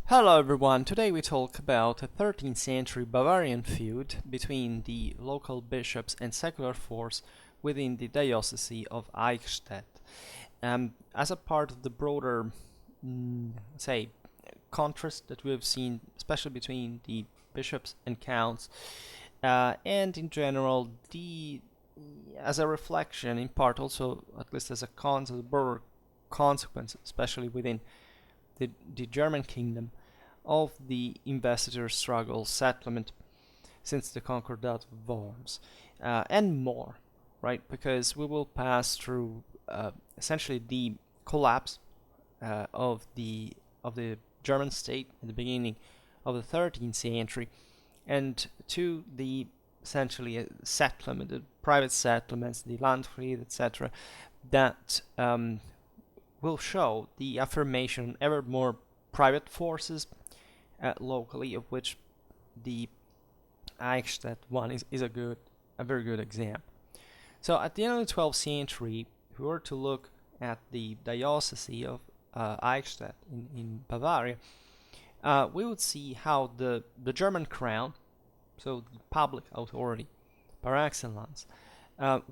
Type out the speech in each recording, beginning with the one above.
Hello everyone, today we talk about a 13th century Bavarian feud between the local bishops and secular force within the diocese of Eichstätt. As a part of the broader, say, contrast that we have seen, especially between the bishops and counts, and in general, as a reflection, in part also, at least as a broader consequence, especially within the German kingdom, of the investiture struggle settlement since the Concordat of Worms, and more, right? Because we will pass through essentially the collapse of the German state at the beginning of the 13th century, and to the essentially settlement, the private settlements, the Landfried, etc., that will show the affirmation of ever more private forces locally, of which the Eichstätt one is a very good example. So at the end of the 12th century, if we were to look at the diocese of Eichstätt in Bavaria, we would see how the German crown, so the public authority par excellence,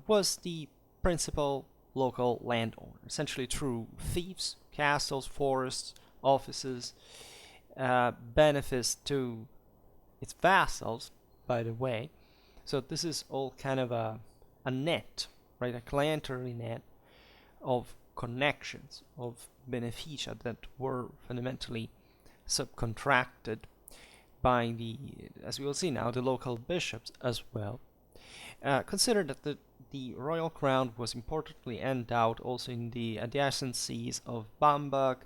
was the principal local landowner, essentially through fiefs, castles, forests, offices, benefits to its vassals, by the way. So this is all kind of a net, right? A clienteling net of connections, of beneficia that were fundamentally subcontracted by as we will see now, the local bishops as well. Consider that the royal crown was importantly endowed also in the adjacent sees of Bamberg,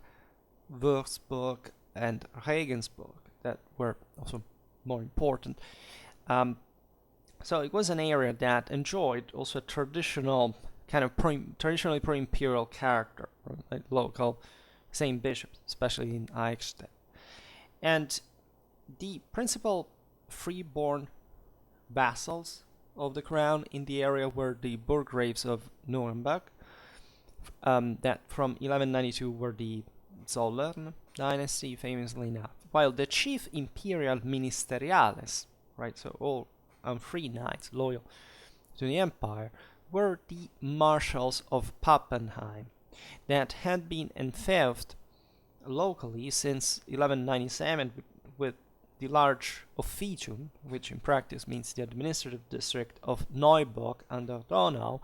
Würzburg, and Regensburg that were also more important. So it was an area that enjoyed also a traditional kind of traditionally pro-imperial character, like local same bishops, especially in Eichstätt. And the principal freeborn vassals of the crown in the area were the burgraves of Nuremberg, that from 1192 were the Zollern dynasty, famously enough, while the chief imperial ministeriales, right, so all free knights loyal to the empire, were the marshals of Pappenheim, that had been enfeoffed locally since 1197 with the large officium, which in practice means the administrative district of Neuburg under Donau,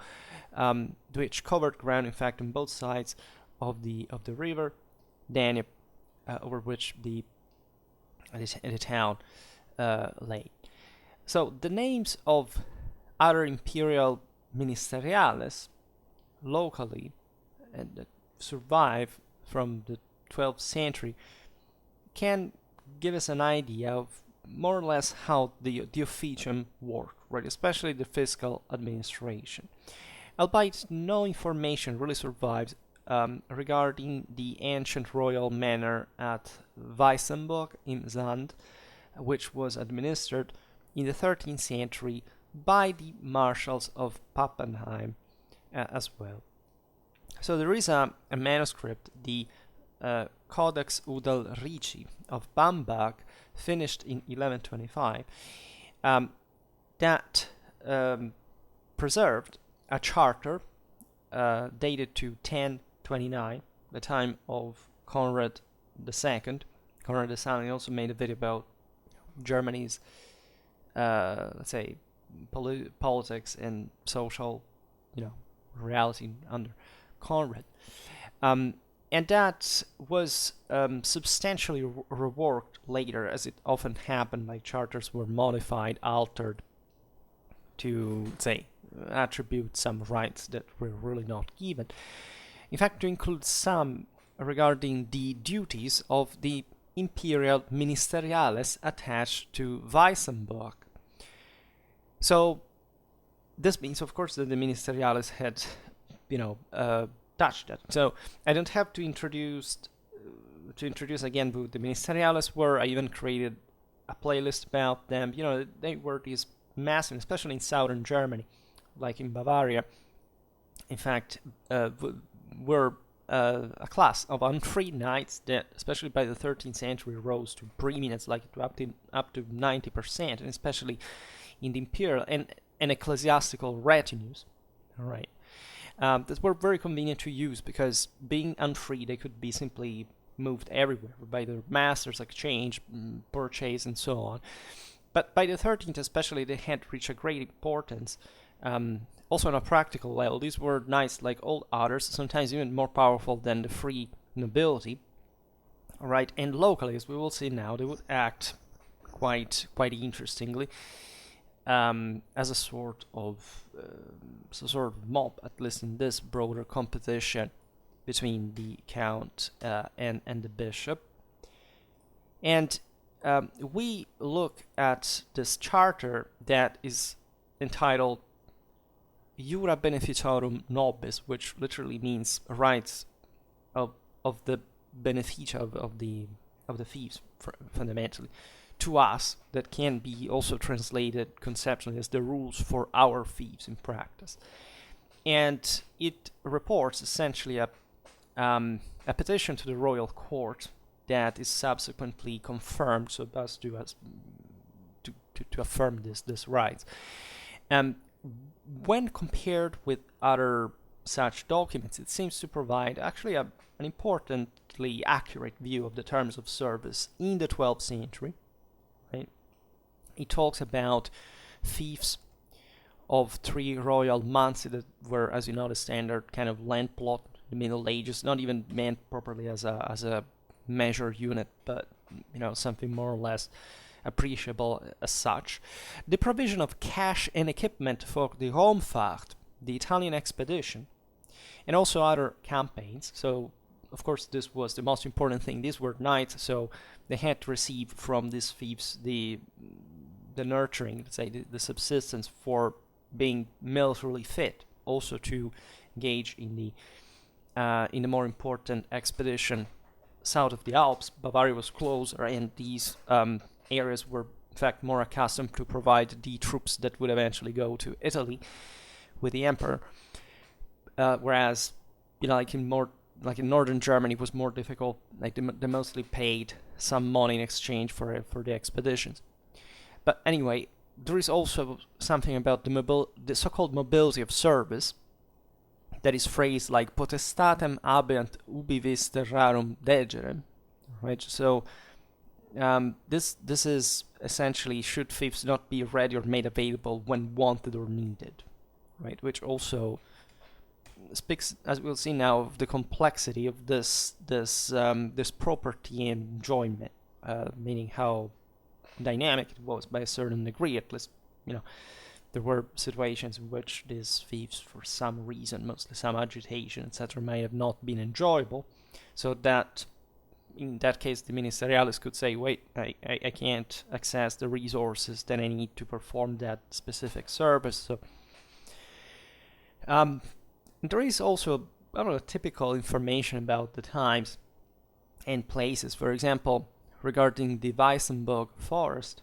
which covered ground, in fact, on both sides of the river Danube, over which the town lay. So the names of other imperial ministeriales locally and that survive from the 12th century can give us an idea of more or less how the officium worked, right? Especially the fiscal administration. Albeit no information really survives regarding the ancient royal manor at Weissenburg im Sand, which was administered in the 13th century by the marshals of Pappenheim as well. So there is a manuscript, the Codex Udalrici of Bamberg, finished in 1125, that preserved a charter dated to 1029, the time of Conrad II. Conrad II also made a video about Germany's, let's say, politics and social, reality under Conrad. And that was substantially reworked later, as it often happened, like charters were modified, altered to, say, attribute some rights that were really not given. In fact, to include some regarding the duties of the imperial ministeriales attached to Weissenburg. So this means, of course, that the ministeriales had, touched that. So I don't have to introduce again who the ministeriales were. I even created a playlist about them. They were these massive, especially in southern Germany, like in Bavaria. In fact, were a class of unfreed knights that, especially by the 13th century, rose to preeminence, like up to 90%, and especially in the imperial and ecclesiastical retinues. All right, that were very convenient to use because being unfree, they could be simply moved everywhere by their masters, exchange, purchase, and so on. But by the 13th, especially, they had reached a great importance. Also on a practical level, these were knights like all others, sometimes even more powerful than the free nobility. All right, and locally, as we will see now, they would act quite interestingly as a sort of mob, at least in this broader competition between the count and the bishop. And we look at this charter that is entitled Jura Beneficiarum Nobis, which literally means rights of the beneficia of the fiefs, fundamentally, to us, that can be also translated conceptually as the rules for our fiefs in practice. And it reports essentially a petition to the royal court that is subsequently confirmed, so as to affirm this right. When compared with other such documents, it seems to provide actually an importantly accurate view of the terms of service in the 12th century. Right? It talks about fiefs of 3 royal months that were, as you know, the standard kind of land plot in the Middle Ages, not even meant properly as a measure unit, but something more or less appreciable as such. The provision of cash and equipment for the Raumfahrt, the Italian expedition, and also other campaigns. So, of course, this was the most important thing. These were knights, so they had to receive from these fiefs the nurturing, let's say, the subsistence for being militarily fit, also to engage in the more important expedition south of the Alps. Bavaria was closer, and these areas were in fact more accustomed to provide the troops that would eventually go to Italy with the emperor, whereas like in northern Germany, it was more difficult. Like they mostly paid some money in exchange for the expeditions. But anyway, there is also something about the so-called mobility of service that is phrased like potestatem habeant ubi vis terrarum degere, right? So this is essentially, should fiefs not be ready or made available when wanted or needed, right? Which also speaks, as we'll see now, of the complexity of this property and enjoyment, meaning how dynamic it was by a certain degree. At least, there were situations in which these fiefs, for some reason, mostly some agitation, etc., may have not been enjoyable, so that in that case the ministerialis could say, wait, I can't access the resources that I need to perform that specific service. So there is also typical information about the times and places. For example, regarding the Weissenburg forest,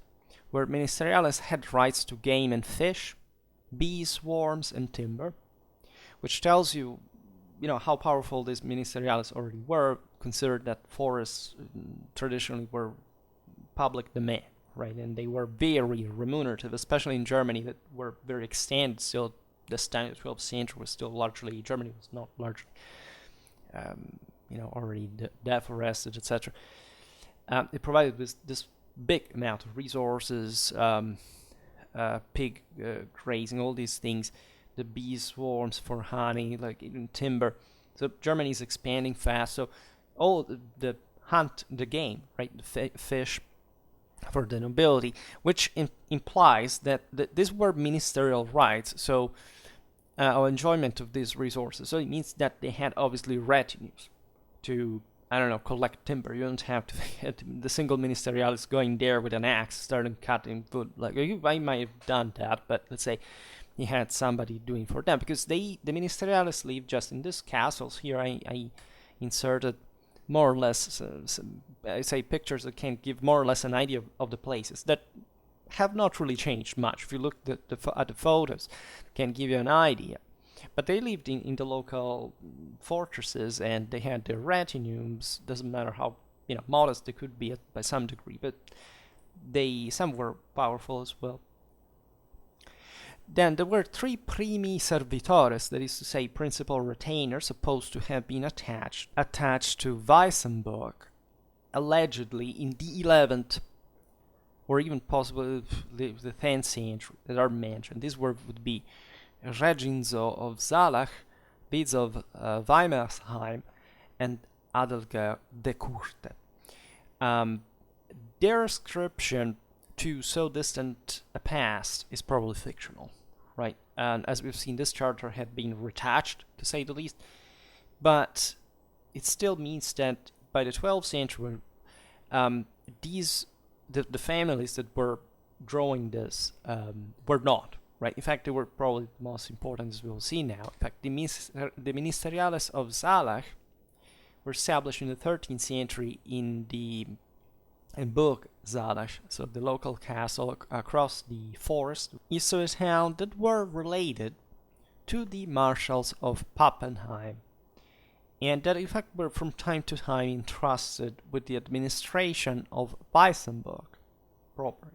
where ministerialis had rights to game and fish, bee swarms, and timber, which tells you, how powerful these ministerialis already were, considered that forests traditionally were public domain, right? And they were very remunerative, especially in Germany, that were very extended. Still, this time, the 12th century was still largely, Germany was not largely, already deforested, etc. It provided this big amount of resources, pig grazing, all these things, the bee swarms for honey, like even timber. So Germany is expanding fast. So all the hunt, the game, right, the fish for the nobility, which implies that these were ministerial rights. So or enjoyment of these resources. So it means that they had obviously retinues to, collect timber. You don't have to get the single ministerialis going there with an axe, starting cutting wood. Like I might have done that, but let's say he had somebody doing for them, because the ministerialis live just in these castles. Here I inserted more or less, I say pictures that can give more or less an idea of the places that have not really changed much. If you look at the photos, can give you an idea. But they lived in the local fortresses, and they had their retinues. Doesn't matter how modest they could be by some degree, but some were powerful as well. Then there were 3 primi servitores, that is to say, principal retainers, supposed to have been attached to Weissenburg, allegedly in the 11th or even possibly the 10th century that are mentioned. These would be Reginzo of Zalach, Beds of Weimersheim, and Adelger de Courte. Their ascription to so distant a past is probably fictional, right? And as we've seen, this charter had been retouched, to say the least, but it still means that by the 12th century, the families that were drawing this were not, right? In fact, they were probably the most important, as we will see now. In fact, the ministeriales of Zalach were established in the 13th century in Burg Zalach, so the local castle across the forest east of the town, that were related to the marshals of Pappenheim, and that in fact were from time to time entrusted with the administration of Weissenburg proper.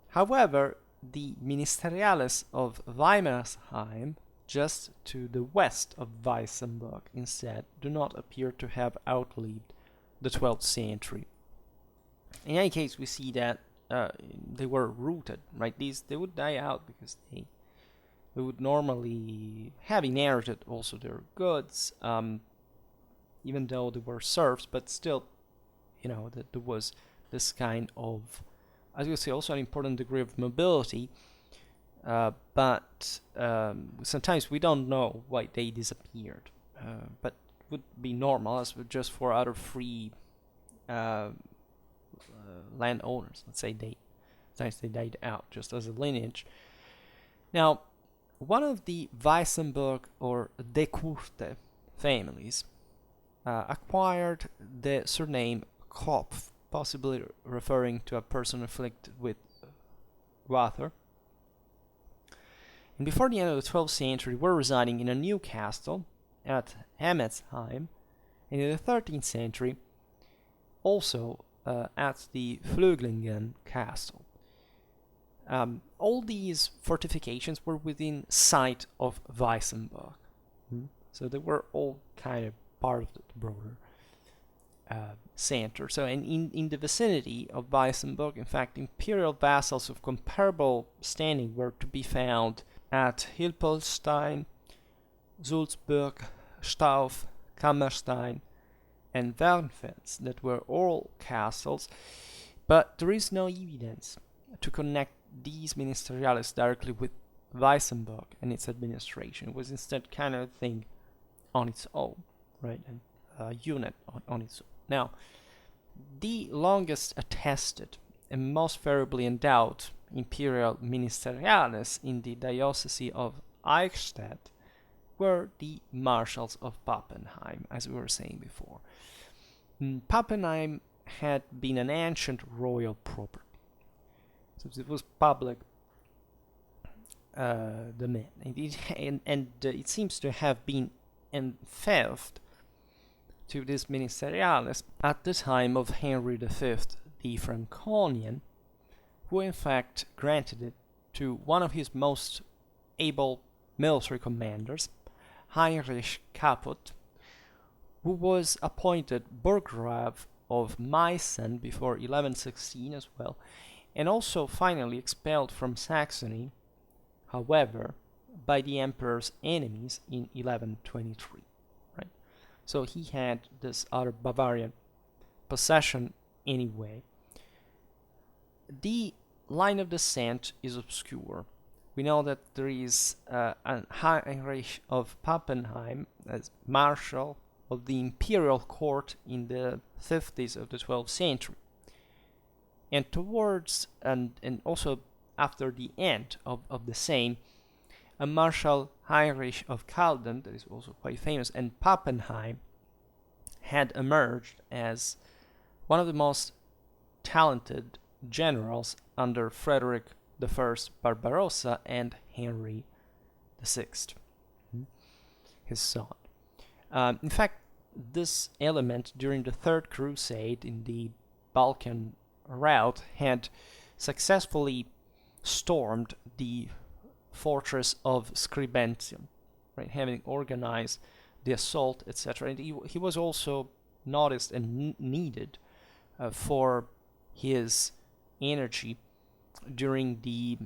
However, the ministeriales of Weimersheim, just to the west of Weissenburg instead, do not appear to have outlived the 12th century. In any case, we see that they were rooted, right? They would die out because they would normally have inherited also their goods, even though they were serfs, but still, that there was this kind of, as you say, also an important degree of mobility, but sometimes we don't know why they disappeared, but would be normal as just for other free landowners. Let's say sometimes they died out just as a lineage. Now, one of the Weissenburg or de Courte families acquired the surname Kopf, possibly referring to a person afflicted with goitre. And before the end of the 12th century, were residing in a new castle at Hemmetsheim, and in the 13th century, also at the Flöglingen castle. All these fortifications were within sight of Weissenburg, so they were all kind of part of the broader center. So, and in the vicinity of Weissenburg, in fact, imperial vassals of comparable standing were to be found at Hilpoltstein, Sulzburg, Stauf, Kammerstein, and Wernfels, that were all castles, but there is no evidence to connect these ministeriales directly with Weissenburg and its administration. It was instead kind of a thing on its own, right, and a unit on its own. Now, the longest attested and most favorably endowed imperial ministeriales in the diocese of Eichstätt were the marshals of Pappenheim, as we were saying before. Pappenheim had been an ancient royal property, so it was public domain, and it seems to have been enfeoffed to these ministeriales at the time of Henry V the Franconian, who in fact granted it to one of his most able military commanders, Heinrich Caput, who was appointed Burgrave of Meissen before 1116 as well, and also finally expelled from Saxony, however, by the emperor's enemies in 1123. Right? So he had this other Bavarian possession anyway. The line of descent is obscure. We know that there is an Heinrich of Pappenheim as marshal of the imperial court in the 50s of the 12th century. And towards, and also after the end of the same, a Marshal Heinrich of Calden, that is also quite famous, and Pappenheim had emerged as one of the most talented generals under Frederick I Barbarossa and Henry VI, his son. In fact, this element during the Third Crusade in the Balkan route had successfully stormed the fortress of Scribentium, right, having organized the assault, etc. And he was also noticed and needed for his energy during the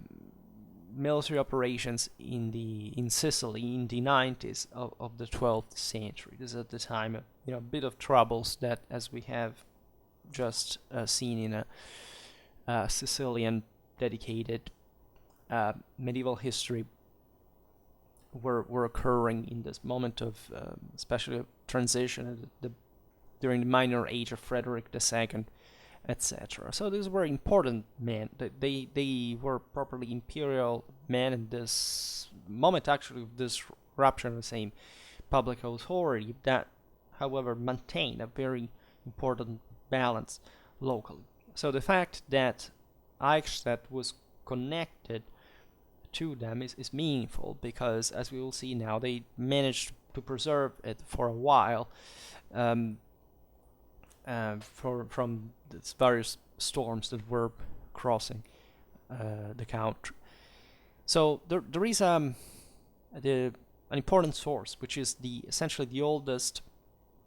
military operations in Sicily in the 90s of the 12th century. This is at the time a bit of troubles that, as we have just seen in a Sicilian dedicated medieval history, were occurring in this moment of especially a transition during the minor age of Frederick II, etc. So these were important men. They were properly imperial men in this moment, actually, of disruption of the same public authority that, however, maintained a very important balance locally. So the fact that Eichstätt was connected to them is meaningful, because, as we will see now, they managed to preserve it for a while from its various storms that were crossing the country. So there is an important source, which is essentially the oldest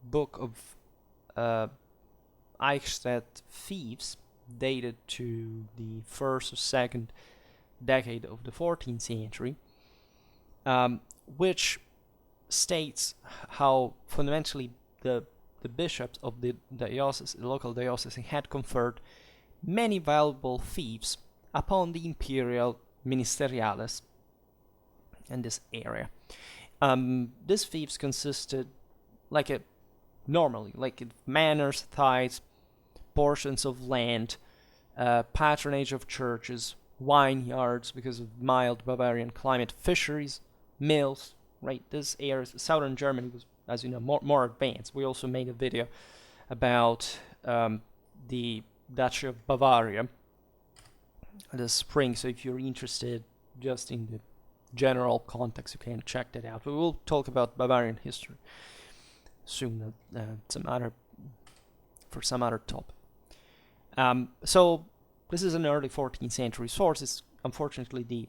book of Eichstätt thieves, dated to the first or second decade of the 14th century, which states how fundamentally the bishops of the local diocese had conferred many valuable fiefs upon the imperial ministeriales in this area. These fiefs consisted normally manors, tithes, portions of land, patronage of churches, vineyards because of mild Bavarian climate, fisheries, mills, right? This area, southern Germany, was, as you know, more advanced. We also made a video about the Duchy of Bavaria this spring, so if you're interested just in the general context, you can check that out. We will talk about Bavarian history soon, for some other topic. So this is an early 14th century source. It's unfortunately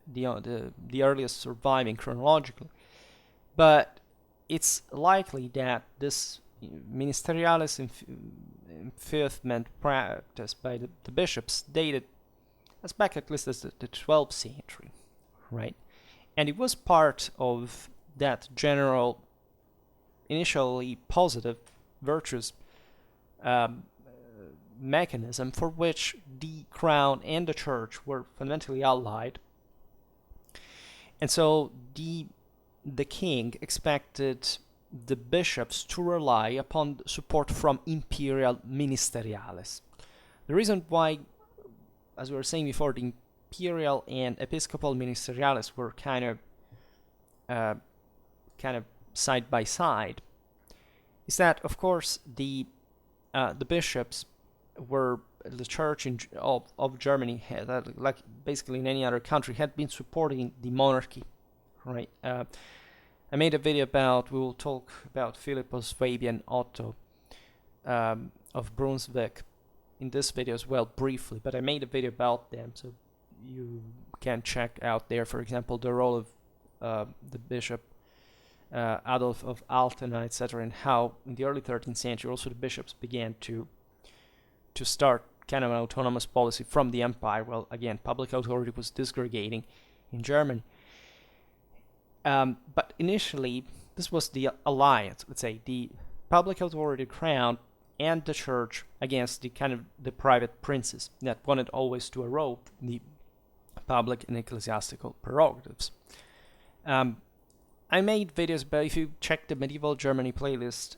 the earliest surviving chronologically, but it's likely that this ministerialis enfeoffment practice by the bishops dated as back at least as the 12th century, right? And it was part of that general, initially positive, virtuous mechanism for which the crown and the church were fundamentally allied. And so the king expected the bishops to rely upon support from imperial ministeriales. The reason why, as we were saying before, the imperial and episcopal ministeriales were kind of side by side is that, of course, the bishops were the church of Germany had, like basically in any other country, had been supporting the monarchy, right? I made a video we will talk about Philippus, Fabian, Otto of Brunswick in this video as well, briefly, but I made a video about them, so you can check out there, for example, the role of the bishop Adolf of Altena, etc., and how in the early 13th century also the bishops began to start kind of an autonomous policy from the empire. Well, again, public authority was disgregating in Germany. But initially, this was the alliance, let's say, the public authority crown and the church against the private princes that wanted always to erode the public and ecclesiastical prerogatives. I made videos, but if you check the medieval Germany playlist,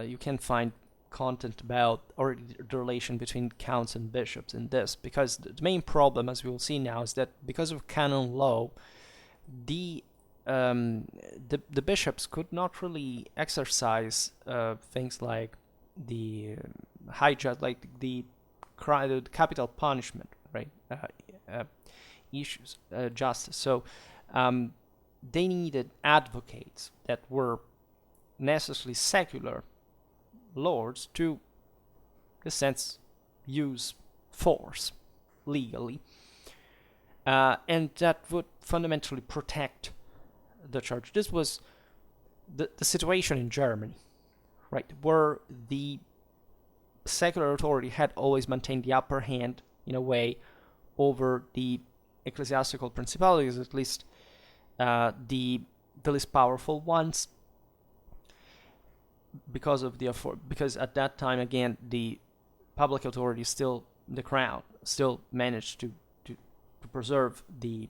you can find content about or the relation between counts and bishops in this, because the main problem, as we will see now, is that because of canon law, the bishops could not really exercise things like the the capital punishment, right? Issues, justice. So they needed advocates that were necessarily secular lords to, in a sense, use force legally, and that would fundamentally protect the church. This was the situation in Germany, right, where the secular authority had always maintained the upper hand in a way over the ecclesiastical principalities, at least the least powerful ones, because at that time, again, the public authority, still the crown, still managed to preserve the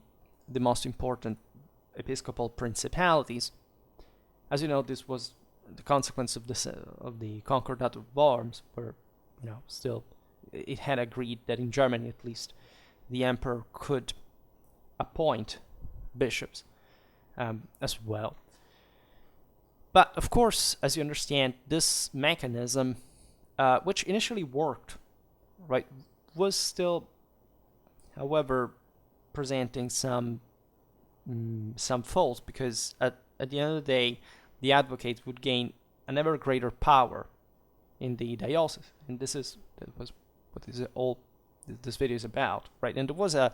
most important episcopal principalities. As you know, this was the consequence of the Concordat of Worms, where still it had agreed that in Germany, at least, the emperor could appoint bishops as well. But of course, as you understand, this mechanism, which initially worked, right, was still, however, presenting some faults, because at the end of the day, the advocates would gain an ever greater power in the diocese, and that was what this video is about, right? And there was a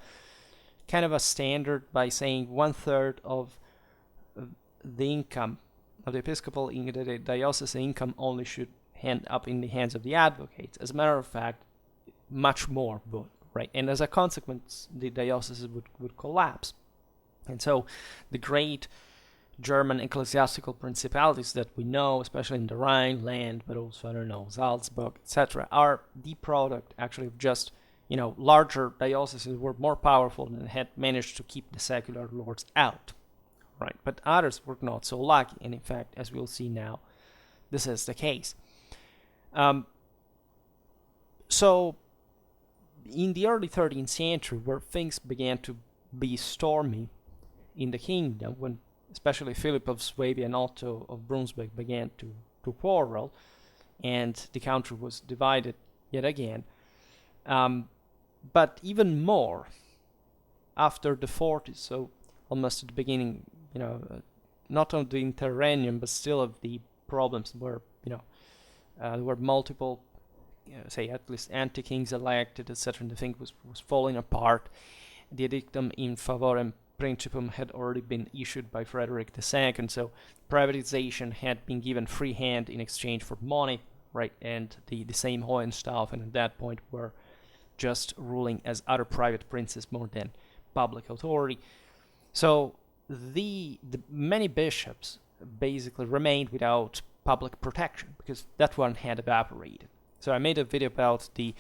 kind of a standard by saying 1/3 of the income of the episcopal the diocese income only should end up in the hands of the advocates. As a matter of fact, much more would, right? And as a consequence, the dioceses would collapse. And so the great German ecclesiastical principalities that we know, especially in the Rhineland, but also, Salzburg, etc., are the product actually of just, larger dioceses were more powerful and had managed to keep the secular lords out, right? But others were not so lucky, and in fact, as we'll see now, this is the case. So, in the early 13th century, where things began to be stormy in the kingdom, when especially Philip of Swabia and Otto of Brunswick began to quarrel, and the country was divided yet again. But even more after the 40s, so almost at the beginning, not of the interregnum, but still of the problems where, there were multiple, say at least anti-kings elected, etc., and the thing was falling apart. The edictum in favorem principum had already been issued by Frederick II, so privatization had been given free hand in exchange for money, right? And the same Hohenstaufen at that point were just ruling as other private princes more than public authority. So the many bishops basically remained without public protection because that one had evaporated. So I made a video about the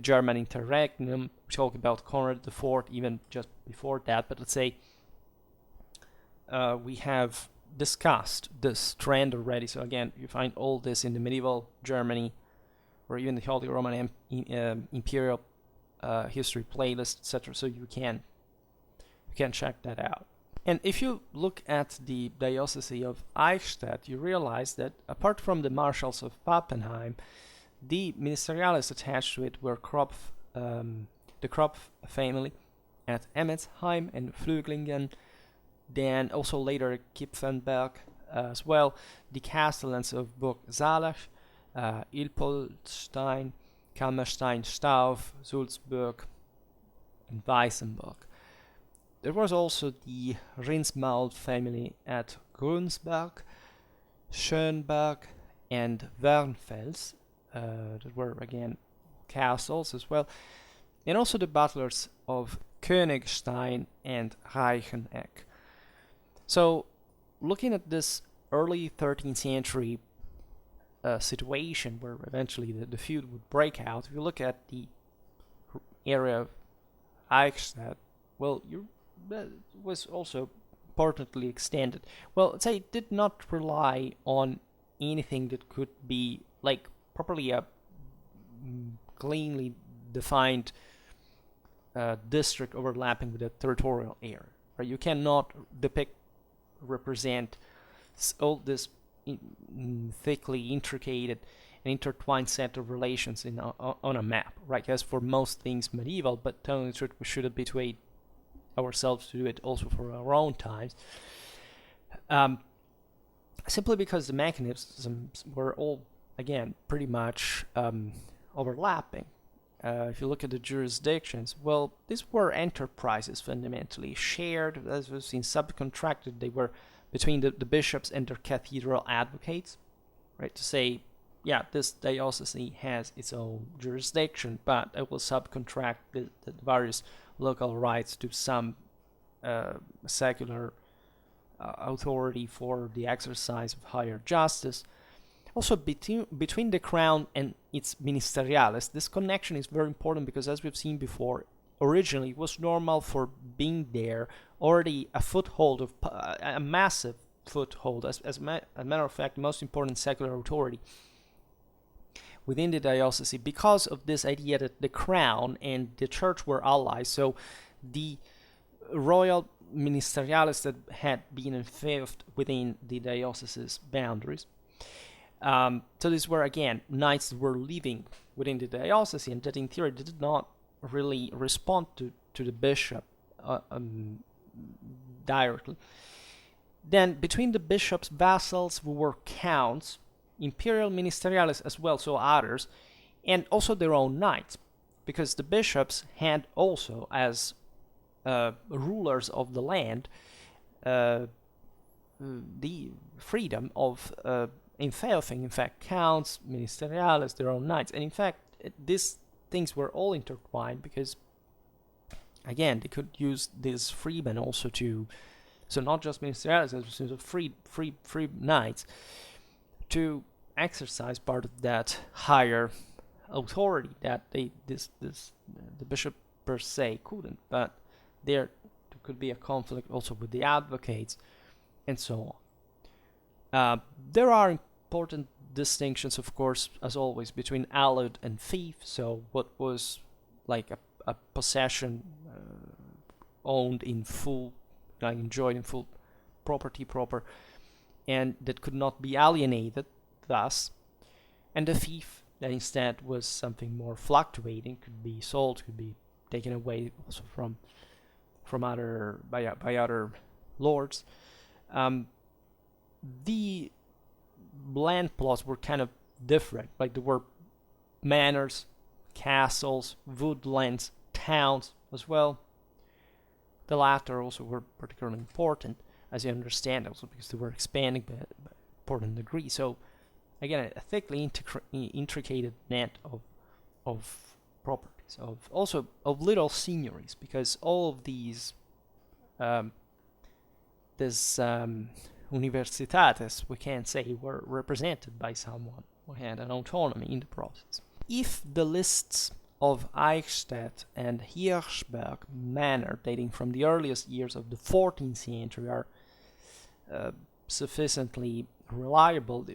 German interregnum. We talked about Conrad IV even just before that, but let's say we have discussed this trend already. So again, you find all this in the medieval Germany or even the Holy Roman Imperial history playlist, etc. So you can check that out. And if you look at the Diocese of Eichstätt, you realize that apart from the marshals of Pappenheim, the ministeriales attached to it were the Kropf family at Emmetsheim and Flüglingen, then also later Kipfenberg as well, the castellans of Burg Salach, Ilpoltstein, Kalmerstein, Stauf, Sulzburg, and Weissenburg. There was also the Rinsmaul family at Grunsberg, Schönberg, and Wernfels. That were again castles as well, and also the butlers of Königstein and Reicheneck. So, looking at this early 13th century situation where eventually the feud would break out, if you look at the area of Eichstätt, well, that was also importantly extended. Well, let's say it did not rely on anything that could be like properly a cleanly defined district overlapping with a territorial area. Right? You cannot represent all this thickly intricated and intertwined set of relations on a map, right? As for most things medieval, but telling the truth, we should habituate ourselves to do it also for our own times. Um, Simply because the mechanisms were all, again, pretty much overlapping. If you look at the jurisdictions, well, these were enterprises fundamentally, shared, as we've seen, subcontracted. They were between the bishops and their cathedral advocates, right? To say, yeah, this diocese has its own jurisdiction, but it will subcontract the various local rights to some secular authority for the exercise of higher justice. Also, between the crown and its ministeriales, this connection is very important because, as we've seen before, originally it was normal for being there already a foothold of a massive foothold, as a matter of fact, the most important secular authority within the diocese, because of this idea that the crown and the church were allies. So the royal ministeriales that had been enfeoffed within the diocese's boundaries. So these were, again, knights that were living within the diocese and that in theory did not really respond to the bishop directly. Then between the bishop's vassals, who were counts, imperial ministeriales as well, so others, and also their own knights, because the bishops had also, as rulers of the land, the freedom of enfeoffing, in fact, counts, ministeriales, their own knights. And in fact, these things were all intertwined because, again, they could use this freedom also to, so not just ministeriales, as free knights, to exercise part of that higher authority that the bishop per se couldn't. But there could be a conflict also with the advocates, and so on. There are important distinctions, of course, as always, between allude and fief. So what was like a possession owned in full, like enjoyed in full, property proper, and that could not be alienated, thus, and the fief that instead was something more fluctuating, could be sold, could be taken away also from other by other lords. The land plots were kind of different. Like there were manors, castles, woodlands, towns as well. The latter also were particularly important, as you understand, also because they were expanding by important degree. So again, a thickly intricated net of properties, of little seigniories, because all of these universitates, we can say, were represented by someone who had an autonomy in the process. If the lists of Eichstätt and Hirschberg manor dating from the earliest years of the 14th century are sufficiently reliable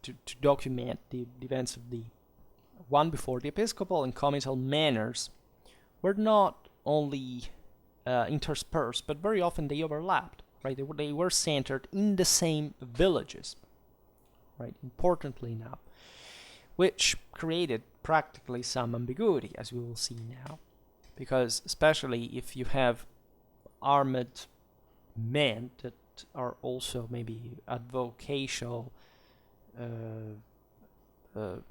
to document the events of the one before, the episcopal and comital manors were not only interspersed, but very often they overlapped. Right, they were centered in the same villages. Right, importantly enough, which created practically some ambiguity, as we will see now, because especially if you have armed men that are also maybe advocational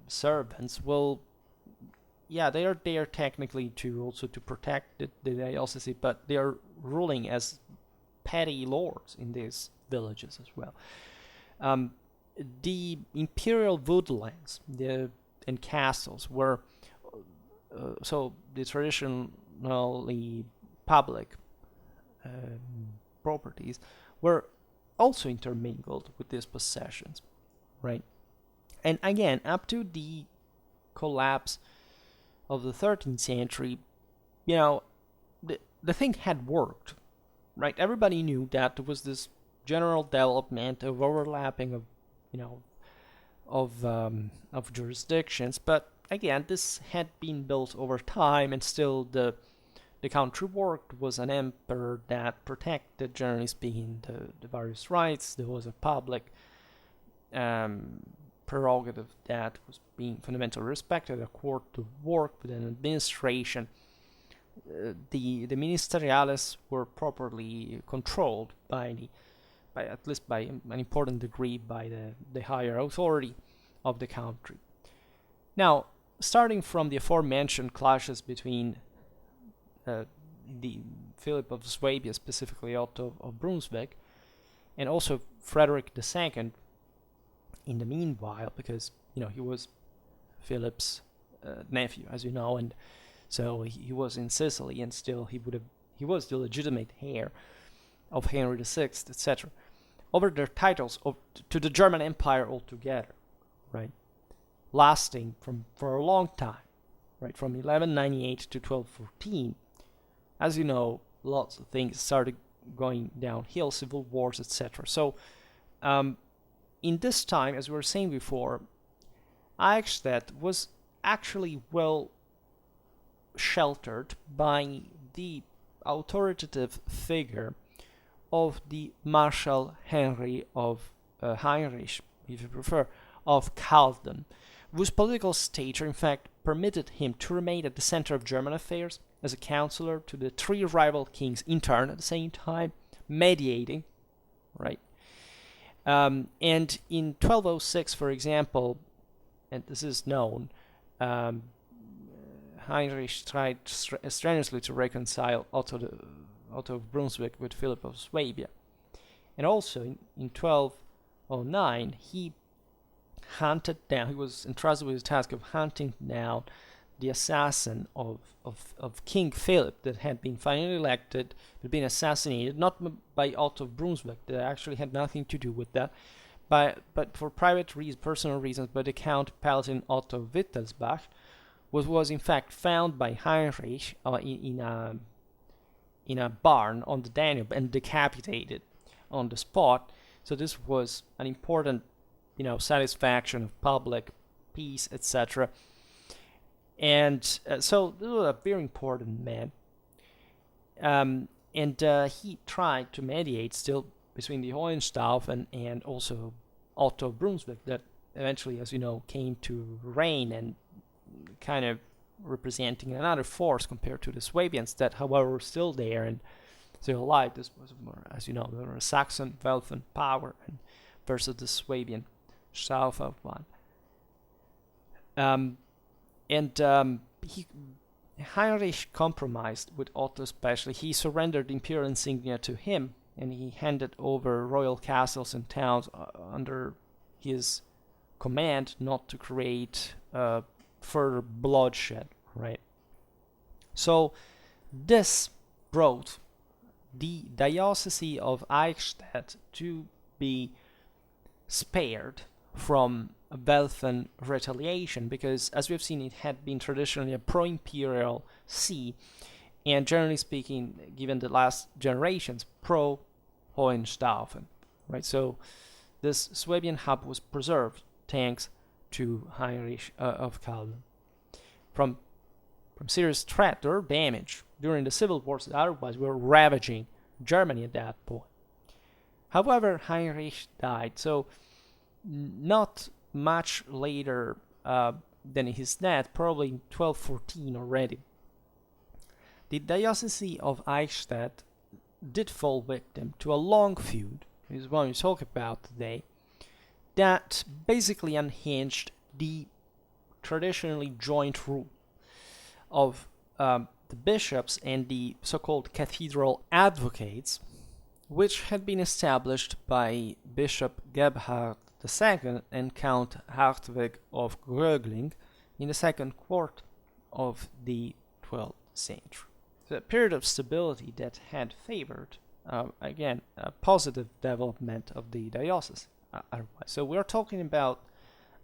servants, well, yeah, they are there technically to protect the diocese, but they are ruling as petty lords in these villages as well. The imperial woodlands and castles were so the traditionally public properties were also intermingled with these possessions, right? And again, up to the collapse of the 13th century, the thing had worked, right? Everybody knew that there was this general development of overlapping of jurisdictions, but again, this had been built over time, and still the country worked was an emperor that protected, generally speaking, the various rights. There was a public prerogative that was being fundamentally respected, a court to work with an administration. The ministeriales were properly controlled by at least by an important degree, by the higher authority of the country. Now, starting from the aforementioned clashes between the Philip of Swabia, specifically Otto of Brunswick, and also Frederick II in the meanwhile, because he was Philip's nephew, as you know, and so he was in Sicily, and still he was the legitimate heir of Henry VI, etc., over their titles to the German Empire altogether, right? Lasting for a long time, right? From 1198 to 1214, as you know, lots of things started going downhill, civil wars, etc. So, in this time, as we were saying before, Eichstätt was actually well sheltered by the authoritative figure of the Marshal Henry of Heinrich, if you prefer, of Calden, whose political stature, in fact, permitted him to remain at the center of German affairs as a counselor to the three rival kings in turn at the same time, mediating, right? And in 1206, for example, and this is known, Heinrich tried strenuously to reconcile Otto of Brunswick with Philip of Swabia. And also in 1209, he was entrusted with the task of hunting down the assassin of King Philip that had been finally elected, but been assassinated, not by Otto of Brunswick, that actually had nothing to do with that, but for personal reasons, by the Count Palatine Otto of Wittelsbach, was in fact found by Heinrich in a barn on the Danube and decapitated on the spot. So this was an important, satisfaction of public peace, etc. And so this was a very important man. And he tried to mediate still between the Hohenstaufen and also Otto of Brunswick, that eventually, as you know, came to reign and kind of representing another force compared to the Swabians that, however, were still there and still alive. This was more, as you know, they were a Saxon Welfen power and versus the Swabian south of one. Heinrich compromised with Otto especially. He surrendered imperial insignia to him, and he handed over royal castles and towns under his command not to create further bloodshed, right? So this brought the Diocese of Eichstätt to be spared from Welfen retaliation, because as we've seen, it had been traditionally a pro-imperial see, and generally speaking, given the last generations, pro-Hohenstaufen, right? So this Swabian hub was preserved thanks to Heinrich of Calden from serious threat or damage during the civil wars that otherwise were ravaging Germany at that point. However, Heinrich died, so not much later than his death, probably in 1214 already. The Diocese of Eichstätt did fall victim to a long feud, which is what we talk about today, that basically unhinged the traditionally joint rule of the bishops and the so-called cathedral advocates, which had been established by Bishop Gebhard II and Count Hartwig of Grögling in the second quarter of the 12th century. So a period of stability that had favored, again, a positive development of the diocese. Otherwise. So we're talking about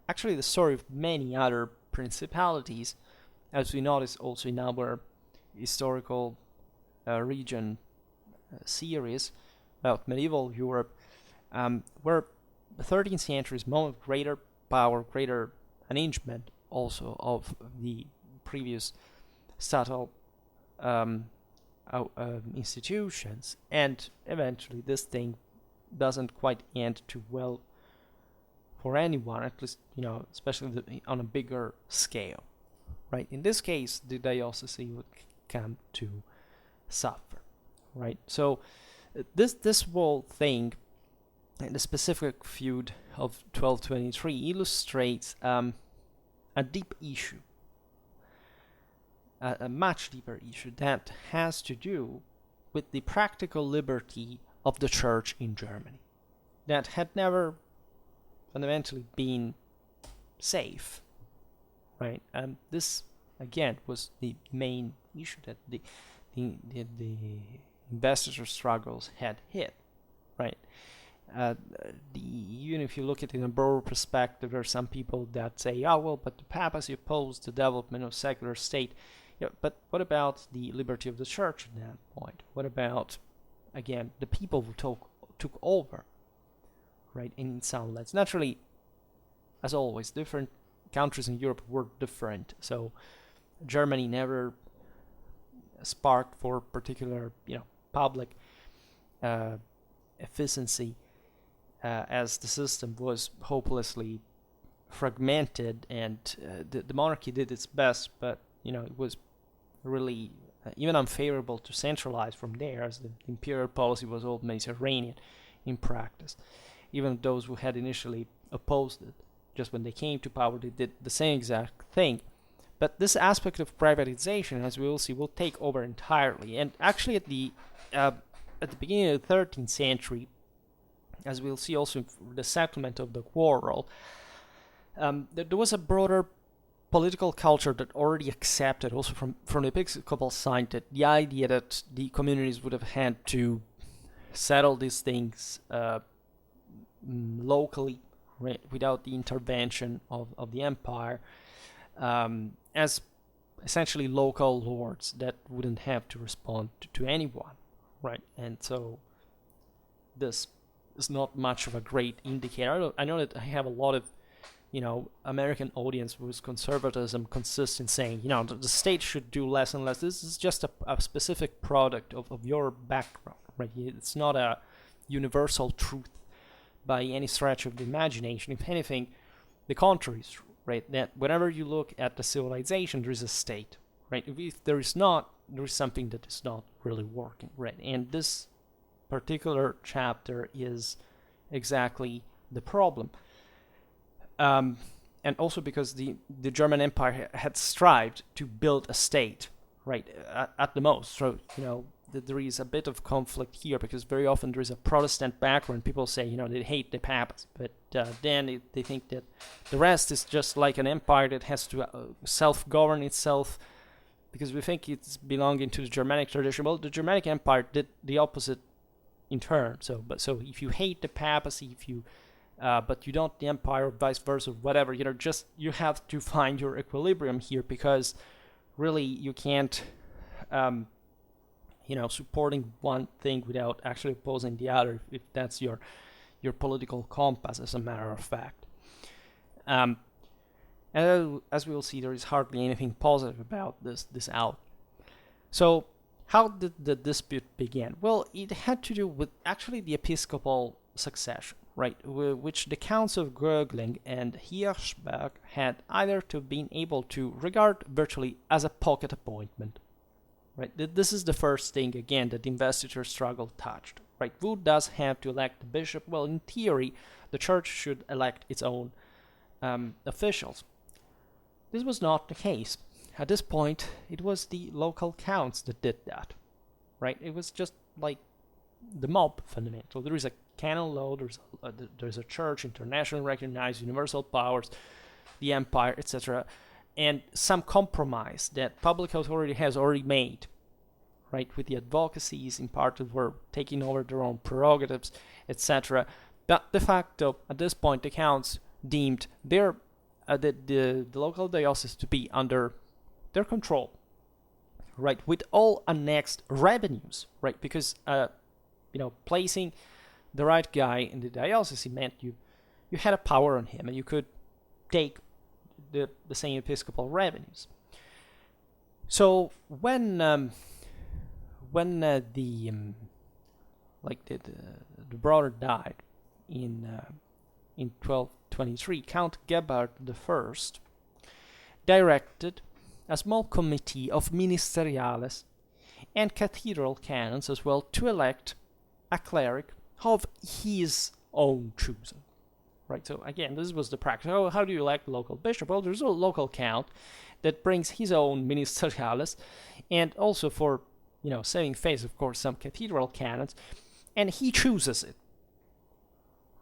actually the story of many other principalities, as we notice also in our historical region series about medieval Europe, where the 13th century is moment of greater power, greater arrangement also of the previous statal institutions, and eventually this thing doesn't quite end too well for anyone, at least, especially on a bigger scale, right? In this case, the diocese would come to suffer, right? So this whole thing and the specific feud of 1223 illustrates a deep issue, a much deeper issue that has to do with the practical liberty of the church in Germany, that had never fundamentally been safe, right? This again was the main issue that the investiture struggles had hit, right? Even if you look at it in a broader perspective, there are some people that say, "Oh well, but the papacy opposed the development of secular state." Yeah, but what about the liberty of the church at that point? What about, again, the people who took over, right? In some lands, naturally, as always, different countries in Europe were different. So Germany never sparked for particular, public efficiency, as the system was hopelessly fragmented, and the monarchy did its best, but it was really even unfavorable to centralize from there, as the imperial policy was all Mediterranean in practice. Even those who had initially opposed it, just when they came to power, they did the same exact thing. But this aspect of privatization, as we will see, will take over entirely. And actually, at the beginning of the 13th century, as we'll see also in the settlement of the quarrel, there was a broader political culture that already accepted, also from the Episcopal side, that the idea that the communities would have had to settle these things locally, right, without the intervention of the empire, as essentially local lords that wouldn't have to respond to anyone, right? And so this is not much of a great indicator. I know that I have a lot of American audience whose conservatism consists in saying, the state should do less and less. This is just a specific product of your background, right? It's not a universal truth by any stretch of the imagination. If anything, the contrary is true, right? That whenever you look at the civilization, there is a state, right? If there is not, there is something that is not really working, right? And this particular chapter is exactly the problem. And also because the German Empire had strived to build a state, right, at the most. So, there is a bit of conflict here, because very often there is a Protestant background. People say, they hate the papacy, but then they think that the rest is just like an empire that has to self-govern itself, because we think it's belonging to the Germanic tradition. Well, the Germanic Empire did the opposite in turn. So if you hate the papacy, but you don't the empire, or vice versa, whatever, you have to find your equilibrium here, because really you can't, supporting one thing without actually opposing the other, if that's your political compass, as a matter of fact. And as we will see, there is hardly anything positive about this out. So how did the dispute begin? Well, it had to do with actually the episcopal succession, right, which the counts of Gögling and Hirschberg had either to been able to regard virtually as a pocket appointment, right? This is the first thing, again, that the investiture struggle touched, right? Who does have to elect the bishop? Well, in theory, the church should elect its own officials. This was not the case. At this point, it was the local counts that did that, right? It was just like the mob, fundamental. There is a canon law, there's a church, internationally recognized, universal powers, the empire, etc., and some compromise that public authority has already made, right, with the advocacies in part that were taking over their own prerogatives, etc. But de facto, at this point, the counts deemed the local diocese to be under their control, right, with all annexed revenues, right, because placing the right guy in the diocese meant you had a power on him, and you could take the same episcopal revenues. So when the brother died in 1223, Count Gebhard I directed a small committee of ministeriales and cathedral canons as well to elect a cleric of his own choosing. Right, so again, this was the practice. Oh, how do you elect local bishop? Well, there's a local count that brings his own ministeriales, and also for, saving face, of course, some cathedral canons, and he chooses it.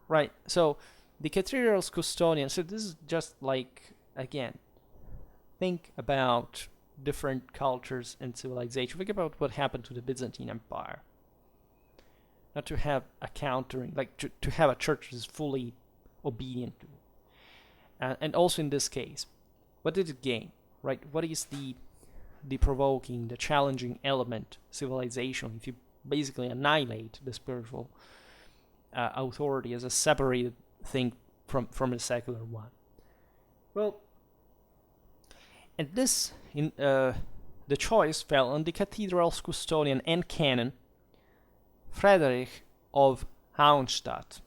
Right, so the cathedral's custodian, so this is just like, again, think about different cultures and civilization. Think about what happened to the Byzantine Empire. Not to have a countering, like to have a church that is fully obedient to it. And also in this case, what did it gain, right? What is the provoking, the challenging element, civilization, if you basically annihilate the spiritual authority as a separated thing from a secular one? Well, and this, the choice fell on the cathedral's custodian and canon, Frederick of Eichstätt.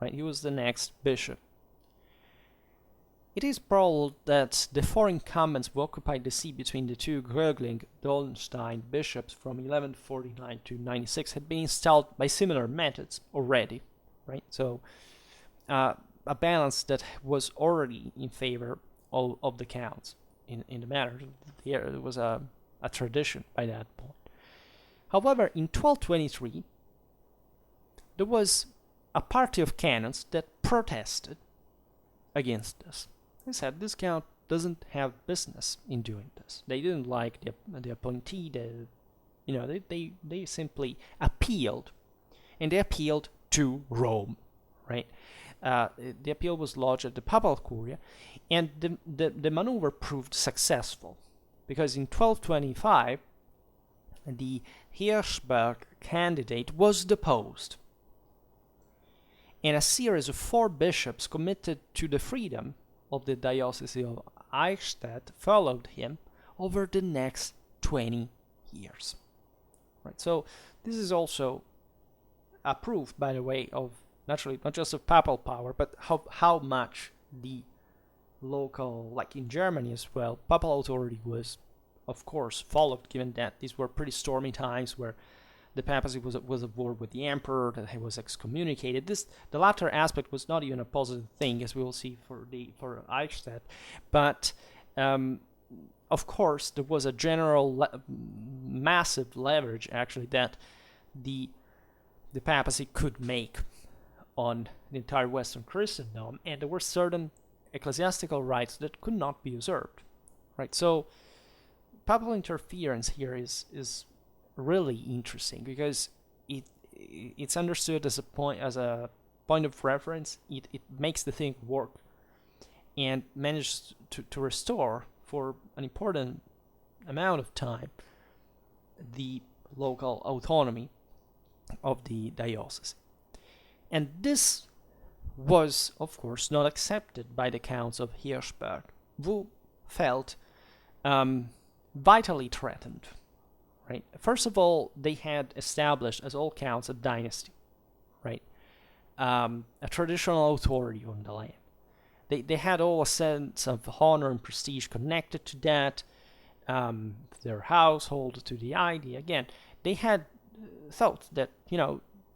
Right, he was the next bishop. It is probable that the four incumbents who occupied the seat between the two Grögling-Dolnstein bishops from 1149 to 96 had been installed by similar methods already. Right, so a balance that was already in favor of the counts in the matter. There was a tradition by that point. However, in 1223, there was a party of canons that protested against this. They said this count doesn't have business in doing this. They didn't like the appointee. They simply appealed, and they appealed to Rome, right? The appeal was lodged at the Papal Curia, and the maneuver proved successful, because in 1225 the Hirschberg candidate was deposed, and a series of 4 bishops committed to the freedom of the Diocese of Eichstätt followed him over the next 20 years. Right, so this is also a proof, by the way, of naturally not just of papal power, but how much the local, like in Germany as well, papal authority was, of course, followed, given that these were pretty stormy times where the papacy was at war with the emperor, that he was excommunicated. The latter aspect was not even a positive thing, as we will see for Eichstätt, but of course there was a general massive leverage actually that the papacy could make on the entire Western Christendom, and there were certain ecclesiastical rights that could not be usurped. Right, so papal interference here is really interesting, because it's understood as a point of reference. It makes the thing work and manages to restore for an important amount of time the local autonomy of the diocese. And this was, of course, not accepted by the counts of Hirschberg, who felt vitally threatened. Right. First of all, they had established, as all counts, a dynasty, right? A traditional authority on the land. They had all a sense of honor and prestige connected to that. Their household, to the idea. Again, they had thought that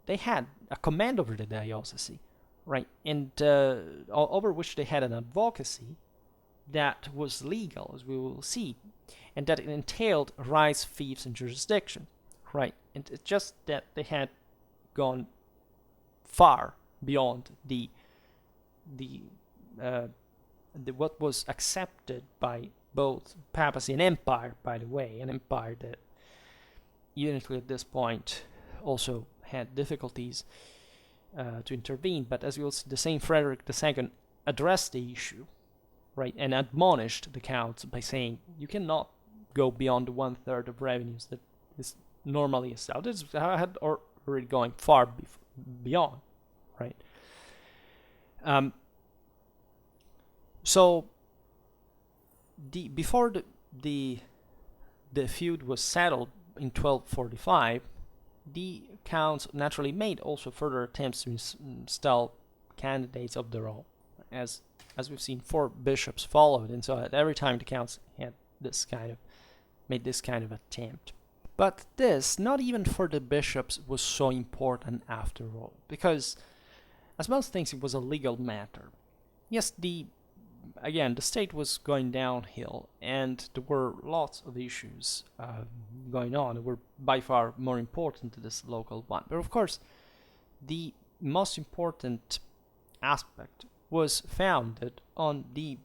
they had a command over the diocese, right, and over which they had an advocacy that was legal, as we will see, and that it entailed rights, fiefs, and jurisdiction, right? And it's just that they had gone far beyond the what was accepted by both papacy and empire, by the way, an empire that unitly at this point also had difficulties to intervene. But as you'll see, the same Frederick II addressed the issue, right, and admonished the counts by saying, you cannot go beyond the 1/3 of revenues that is normally established. I had already going far beyond, right? So before the feud was settled in 1245, the counts naturally made also further attempts to install candidates of their own, as we've seen, 4 bishops followed, and so at every time the counts had made this kind of attempt. But this, not even for the bishops, was so important after all, because as most things, it was a legal matter. Yes, the state was going downhill, and there were lots of issues going on that were by far more important to this local one. But of course, the most important aspect was founded on the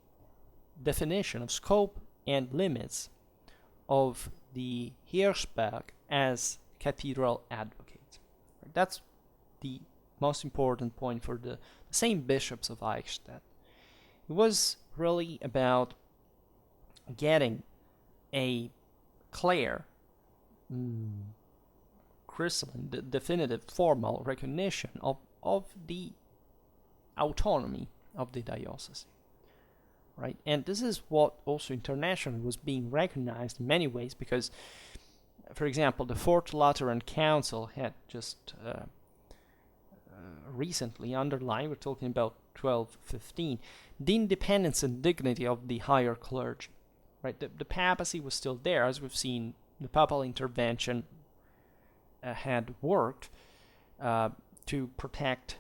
definition of scope and limits of the Hirschberg as cathedral advocates. That's the most important point for the same bishops of Eichstätt. It was really about getting a clear, crystalline, definitive, formal recognition of the autonomy of the diocese. Right? And this is what also internationally was being recognized in many ways, because, for example, the Fourth Lateran Council had just recently underlined, we're talking about 1215, the independence and dignity of the higher clergy. Right? The papacy was still there, as we've seen. The papal intervention had worked to protect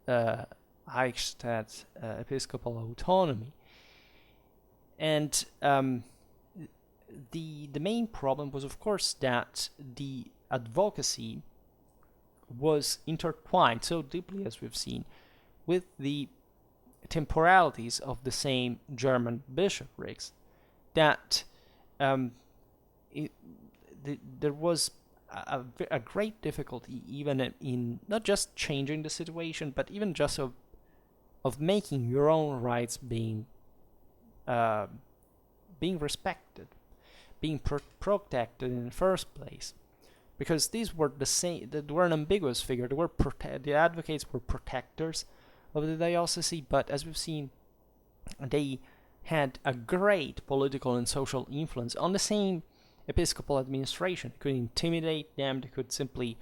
Eichstätt's episcopal autonomy. And the main problem was, of course, that the advocacy was intertwined so deeply, as we've seen, with the temporalities of the same German bishoprics, that there was a great difficulty even in not just changing the situation, but even just of making your own rights being respected, being protected in the first place, because these were the same. They were an ambiguous figure. The advocates were protectors of the diocese, but as we've seen, they had a great political and social influence on the same episcopal administration. They could intimidate them. They could simply,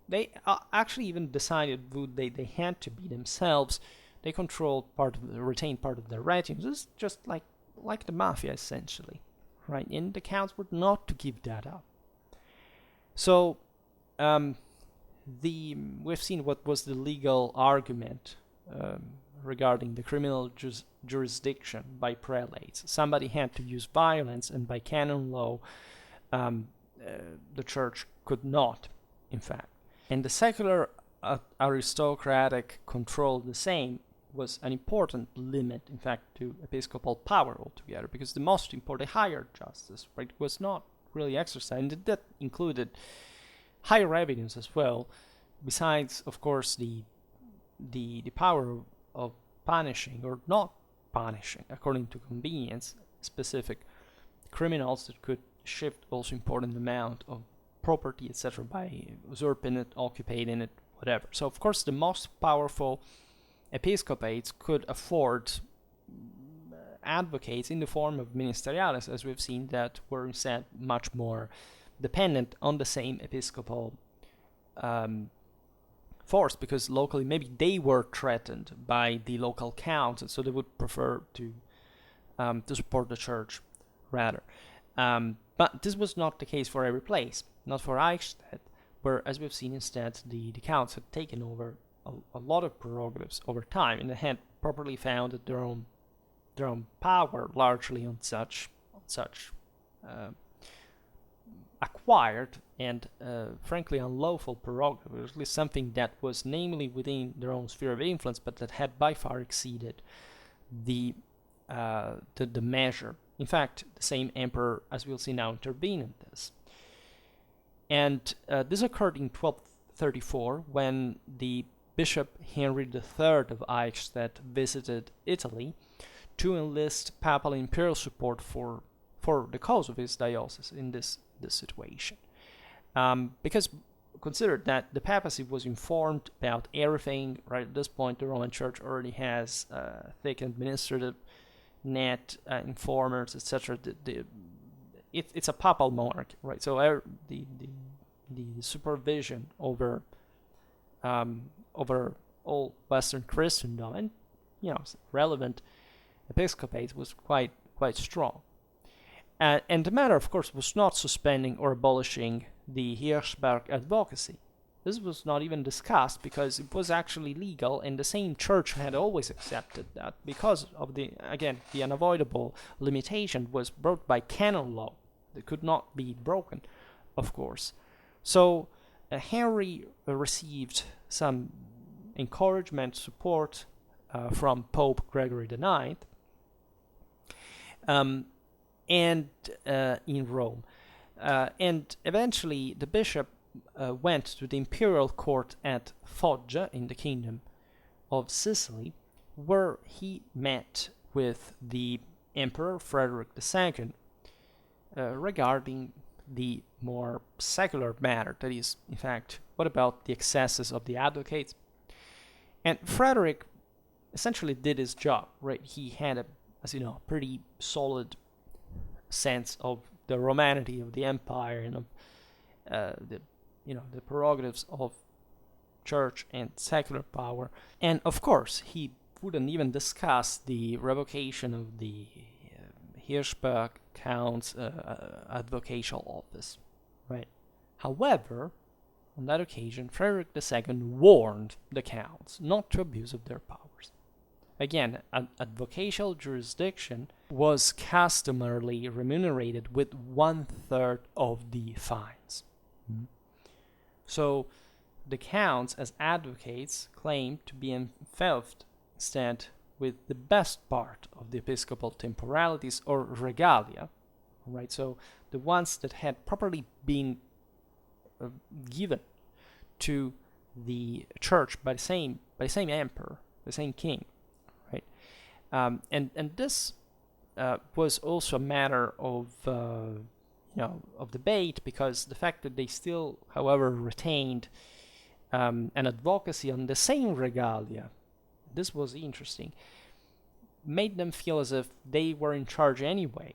they actually even decided they had to be themselves. They controlled retained part of their retinue. This is just like the mafia, essentially, right? And the counts were not to give that up. So we've seen what was the legal argument regarding the criminal jurisdiction by prelates. Somebody had to use violence, and by canon law, the church could not, in fact. And the secular aristocratic control, the same, was an important limit, in fact, to episcopal power altogether, because the most important, higher justice, right, was not really exercised, and that included higher revenues as well, besides, of course, the power of punishing or not punishing, according to convenience, specific criminals that could shift also important amount of property, etc., by usurping it, occupying it, whatever. So, of course, the most powerful episcopates could afford advocates in the form of ministeriales, as we've seen, that were instead much more dependent on the same episcopal force, because locally maybe they were threatened by the local council, so they would prefer to support the church rather. But this was not the case for every place, not for Eichstätt, where, as we've seen, instead the counts had taken over a lot of prerogatives over time, and they had properly founded their own power largely on such acquired and frankly unlawful prerogative, or at least something that was namely within their own sphere of influence, but that had by far exceeded the measure. In fact, the same emperor, as we'll see now, intervened in this. And this occurred in 1234, when the Bishop Henry III of Eichstätt visited Italy to enlist papal imperial support for the cause of his diocese in this situation. Because consider that the papacy was informed about everything. Right at this point, the Roman Church already has thick administrative net, informers, etc. It's a papal monarchy, right? So the supervision over all Western Christendom and relevant episcopates was quite strong. And the matter, of course, was not suspending or abolishing the Hirschberg advocacy. this was not even discussed because it was actually legal, and the same church had always accepted that because of the unavoidable limitation was brought by canon law that could not be broken, of course. So Henry received some encouragement, support from Pope Gregory IX, and in Rome. And eventually the bishop went to the imperial court at Foggia in the kingdom of Sicily, where he met with the Emperor Frederick II regarding the more secular matter, that is, in fact, what about the excesses of the advocates? And Frederick essentially did his job, right? He had as you know, pretty solid sense of the romanity of the empire and of the prerogatives of church and secular power. And of course, he wouldn't even discuss the revocation of the Hirschberg Count's advocacial office, right? However, on that occasion, Frederick II warned the counts not to abuse of their powers. Again, an advocacial jurisdiction was customarily remunerated with 1/3 of the fines. Mm-hmm. So the counts, as advocates, claimed to be enfeoffed instead with the best part of the episcopal temporalities or regalia, right? So the ones that had properly been given to the church by the same emperor, the same king, right? And this was also a matter of of debate, because the fact that they still, however, retained an advocacy on the same regalia, this was interesting, made them feel as if they were in charge anyway,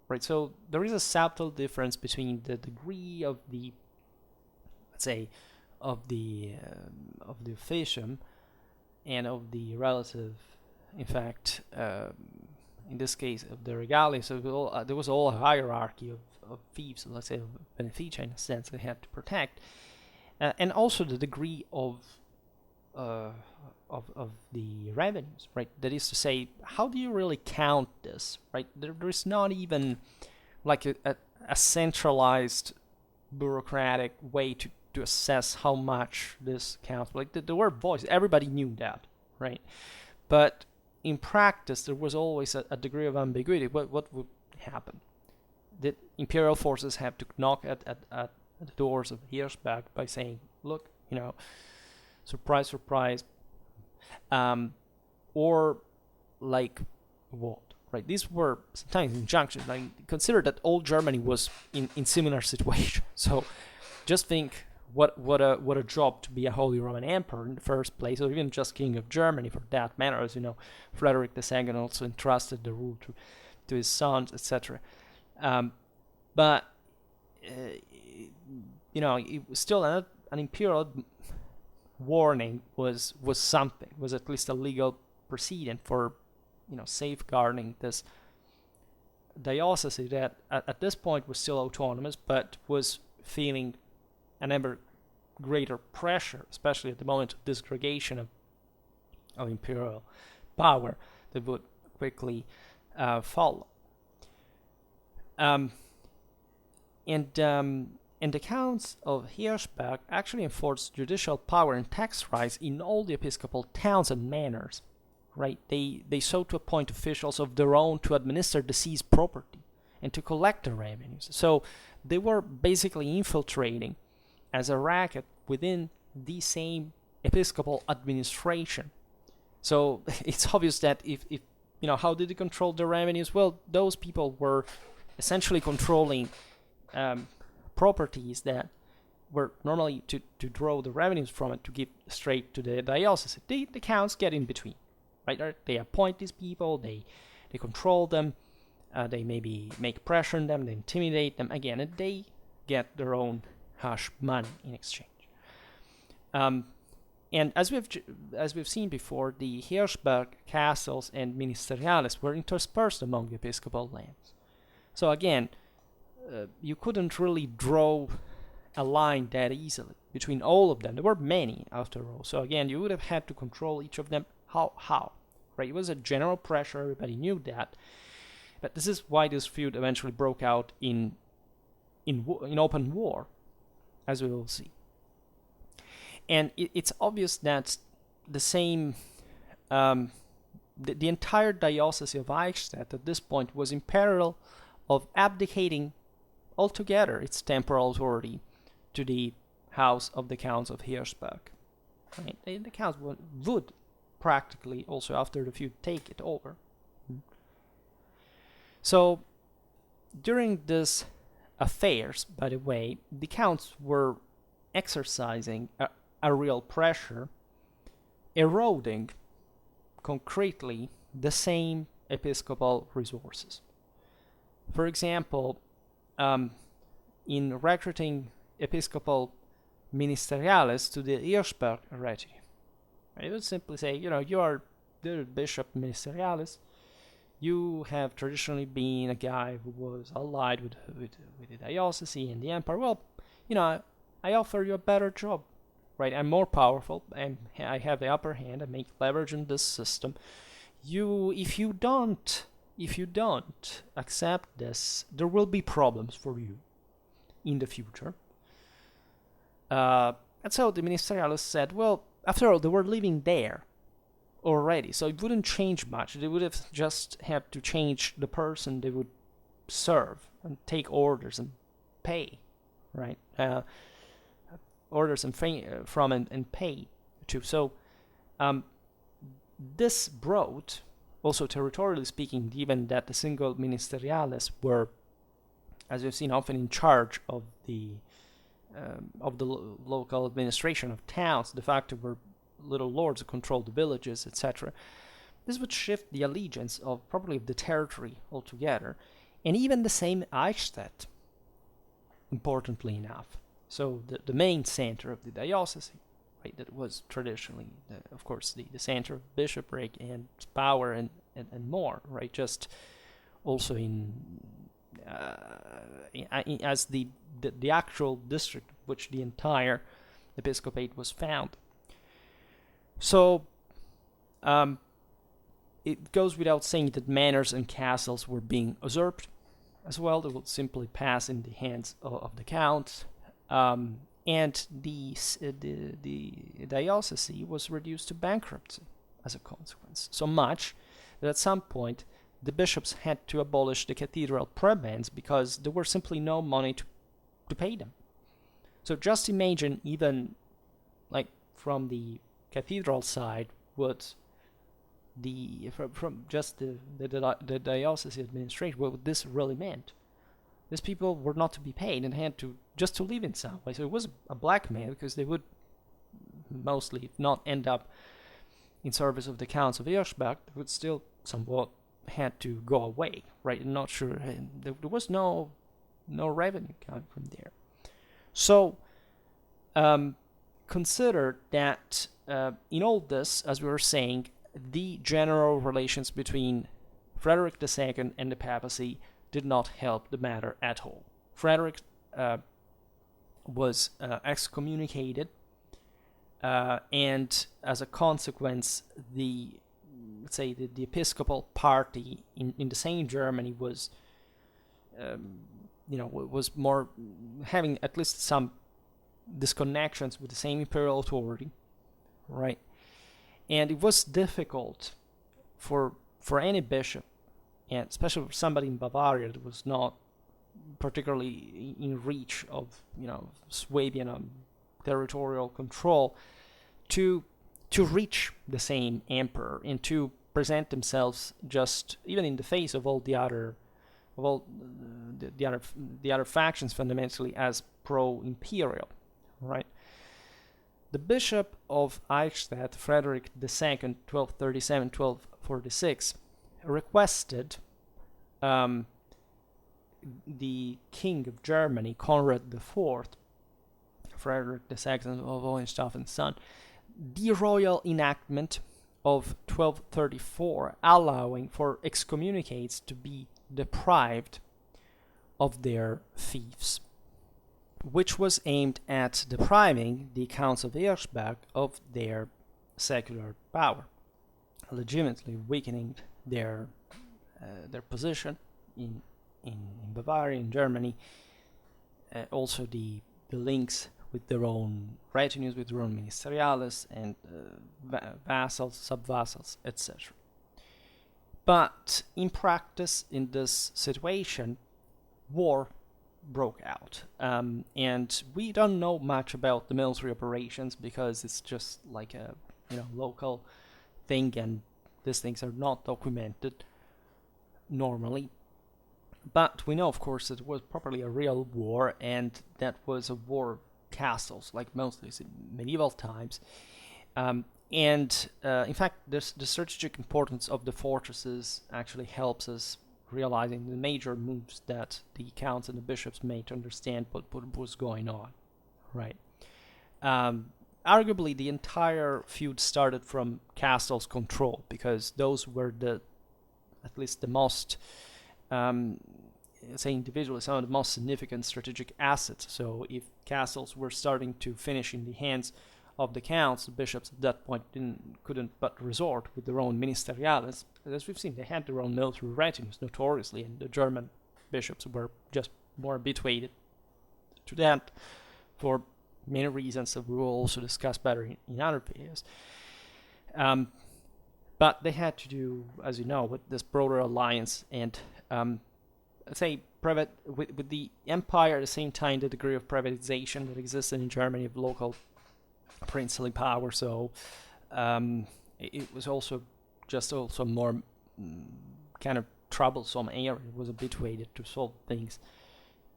right? So there is a subtle difference between the degree of the, let's say, of the officium and of the relative, in fact, in this case, of the regalia. So there was all a hierarchy of fiefs, let's say, of beneficia, in a sense, they had to protect, and also the degree of the revenues, right? That is to say, how do you really count this, right? There is not even like a centralized bureaucratic way to assess how much this counts. Like there were voices, everybody knew that, right? But in practice, there was always a degree of ambiguity. What would happen? Did imperial forces have to knock at the doors of Hirschberg by saying, look, surprise, surprise, or like what, right? These were sometimes injunctions. Like, consider that all Germany was in similar situation. So just think what a job to be a Holy Roman Emperor in the first place, or even just King of Germany for that matter. As you know, Frederick II also entrusted the rule to his sons, etc. But it was still an imperial warning was something, was at least a legal precedent for safeguarding this diocese that at this point was still autonomous, but was feeling an ever greater pressure, especially at the moment of disgregation of imperial power, that would quickly follow. And the counts of Hirschberg actually enforced judicial power and tax rights in all the episcopal towns and manors, right? They sought to appoint officials of their own to administer the see's property and to collect the revenues. So they were basically infiltrating as a racket within the same episcopal administration. So it's obvious that if how did they control the revenues? Well, those people were essentially controlling properties that were normally to draw the revenues from it to give straight to the diocese. The counts get in between, right? They appoint these people, they control them, they maybe make pressure on them, they intimidate them again, and they get their own hush money in exchange. And as we've seen before, the Hirschberg castles and ministeriales were interspersed among the episcopal lands. So again, you couldn't really draw a line that easily between all of them. There were many, after all. So again, you would have had to control each of them. How? Right? It was a general pressure. Everybody knew that. But this is why this feud eventually broke out in open war, as we will see. And it's obvious that the same, the entire diocese of Eichstätt at this point was in peril of abdicating altogether its temporal authority to the house of the Counts of Hirschberg. Right? The Counts would practically also, after the feud, take it over. So during these affairs, by the way, the Counts were exercising a real pressure, eroding concretely the same episcopal resources. For example, in recruiting episcopal ministeriales to the Hirschberg regime, it would simply say, you are the bishop ministerialis. You have traditionally been a guy who was allied with the diocese and the empire. Well, I offer you a better job, right? I'm more powerful, and I have the upper hand. I make leverage in this system. If you don't accept this, there will be problems for you in the future. And so the ministerialists said, well, after all, they were living there already, so it wouldn't change much. They would have just have to change the person they would serve and take orders and pay, right? Orders and from and pay to. So this brought, also territorially speaking, given that the single ministeriales were, as we've seen, often in charge of the local administration of towns, de facto were little lords who controlled the villages, etc. This would shift the allegiance of probably the territory altogether, and even the same Eichstätt, importantly enough. So the main center of the diocese, right, that was traditionally, of course, the center of bishopric and power and more, right, just also as the actual district which the entire episcopate was found. So it goes without saying that manors and castles were being usurped as well. They would simply pass in the hands of the counts, and the diocese was reduced to bankruptcy as a consequence. So much that at some point the bishops had to abolish the cathedral prebends because there were simply no money to pay them. So just imagine, even like from the cathedral side, what from just the diocese administration, what this really meant. These people were not to be paid and had to just to live in some way. So it was a blackmail, because they would mostly not end up in service of the Counts of Hirschberg. They would still somewhat had to go away, right? I'm not sure. There was no revenue coming from there. So consider that in all this, as we were saying, the general relations between Frederick II and the papacy did not help the matter at all. Frederick was excommunicated, and as a consequence, the episcopal party in the same Germany was, was more having at least some disconnections with the same imperial authority, right? And it was difficult for any bishop, and especially for somebody in Bavaria that was not particularly in reach of Swabian territorial control, to reach the same emperor and to present themselves, just even in the face of all the other factions, fundamentally as pro-imperial, right? The Bishop of Eichstätt, Frederick II, 1237-1246, requested the King of Germany, Conrad IV, Frederick II of Hohenstauffen's son, the royal enactment of 1234, allowing for excommunicates to be deprived of their fiefs. which was aimed at depriving the Counts of Hirschberg of their secular power, legitimately weakening their position in Bavaria, in Germany. Also the links with their own retinues, with their own ministeriales and vassals, sub-vassals, etc. But in practice, in this situation, war broke out, and we don't know much about the military operations because it's just like a local thing, and these things are not documented normally. But we know, of course, that it was properly a real war, and that was a war of castles, like mostly in medieval times. In fact, the strategic importance of the fortresses actually helps us realizing the major moves that the counts and the bishops made to understand what was going on, right? Arguably, the entire feud started from castles' control, because those were at least the most, say individually, some of the most significant strategic assets. So if castles were starting to finish in the hands of the counts, the bishops at that point couldn't but resort with their own ministeriales. As we've seen, they had their own military retinues notoriously, and the German bishops were just more habituated to that for many reasons that we will also discuss better in other videos. But they had to do, as you know, with this broader alliance and with the empire. At the same time, the degree of privatization that existed in Germany of local princely power, so it was also more kind of troublesome area. It was habituated to solve things,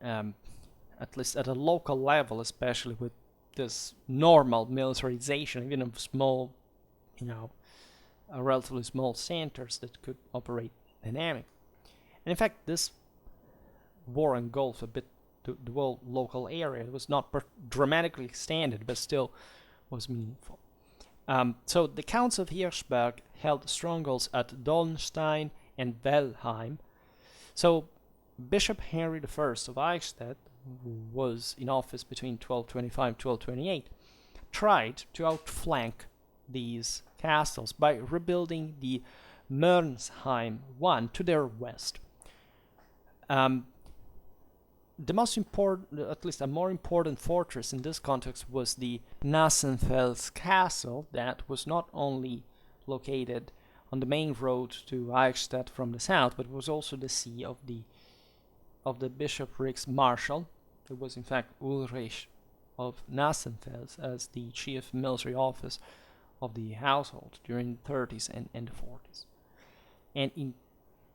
at least at a local level, especially with this normal militarization, even of small, relatively small centers that could operate dynamic. And in fact, this war engulfed a bit the whole local area. It was not dramatically extended, but still was meaningful. So the Counts of Hirschberg held strongholds at Dolnstein and Wellheim. So Bishop Henry I of Eichstätt, who was in office between 1225 and 1228, tried to outflank these castles by rebuilding the Mörnsheim one to their west. The most important, at least a more important fortress in this context, was the Nassenfels castle, that was not only located on the main road to Eichstätt from the south, but was also the see of the bishoprics marshal. It was in fact Ulrich of Nassenfels as the chief military office of the household during the 30s and the 40s. And in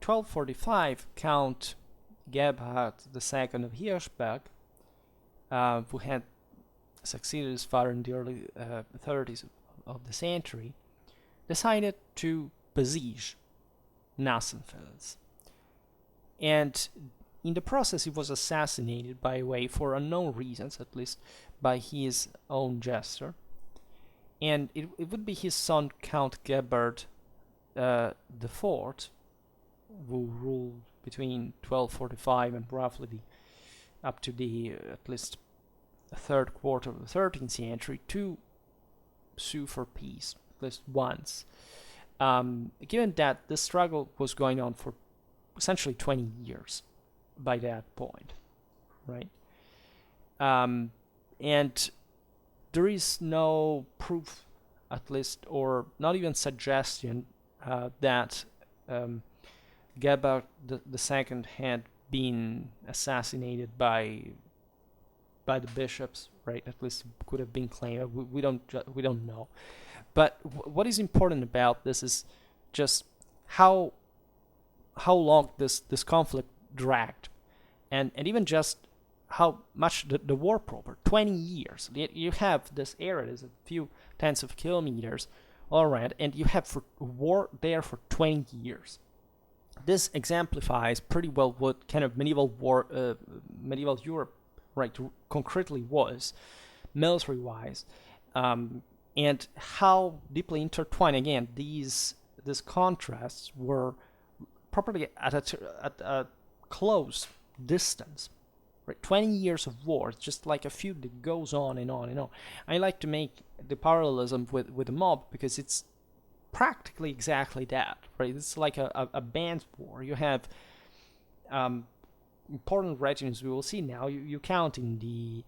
1245, Count Gebhard II of Hirschberg, who had succeeded his father in the early 30s of the century, decided to besiege Nassenfels. And in the process, he was assassinated for unknown reasons, at least by his own jester. And it would be his son, Count Gebhard IV, who ruled between 1245 and roughly up to the at least third quarter of the 13th century, to sue for peace at least once. Given that this struggle was going on for essentially 20 years by that point, right? And there is no proof, at least, or not even suggestion that Gebhard II had been assassinated by the bishops, right? At least could have been claimed. We don't know. But what is important about this is just how long this conflict dragged, and even just how much the war proper, 20 years. You have this area, there's a few tens of kilometers all around, and you have war there for 20 years. This exemplifies pretty well what kind of medieval Europe, right, concretely was, military-wise, and how deeply intertwined. Again, these contrasts were properly at a close distance. Right? 20 years of war. It's just like a feud that goes on and on and on. I like to make the parallelism with the mob because it's practically exactly that, right? It's like a band war. You have important regiments we will see now. You count in the,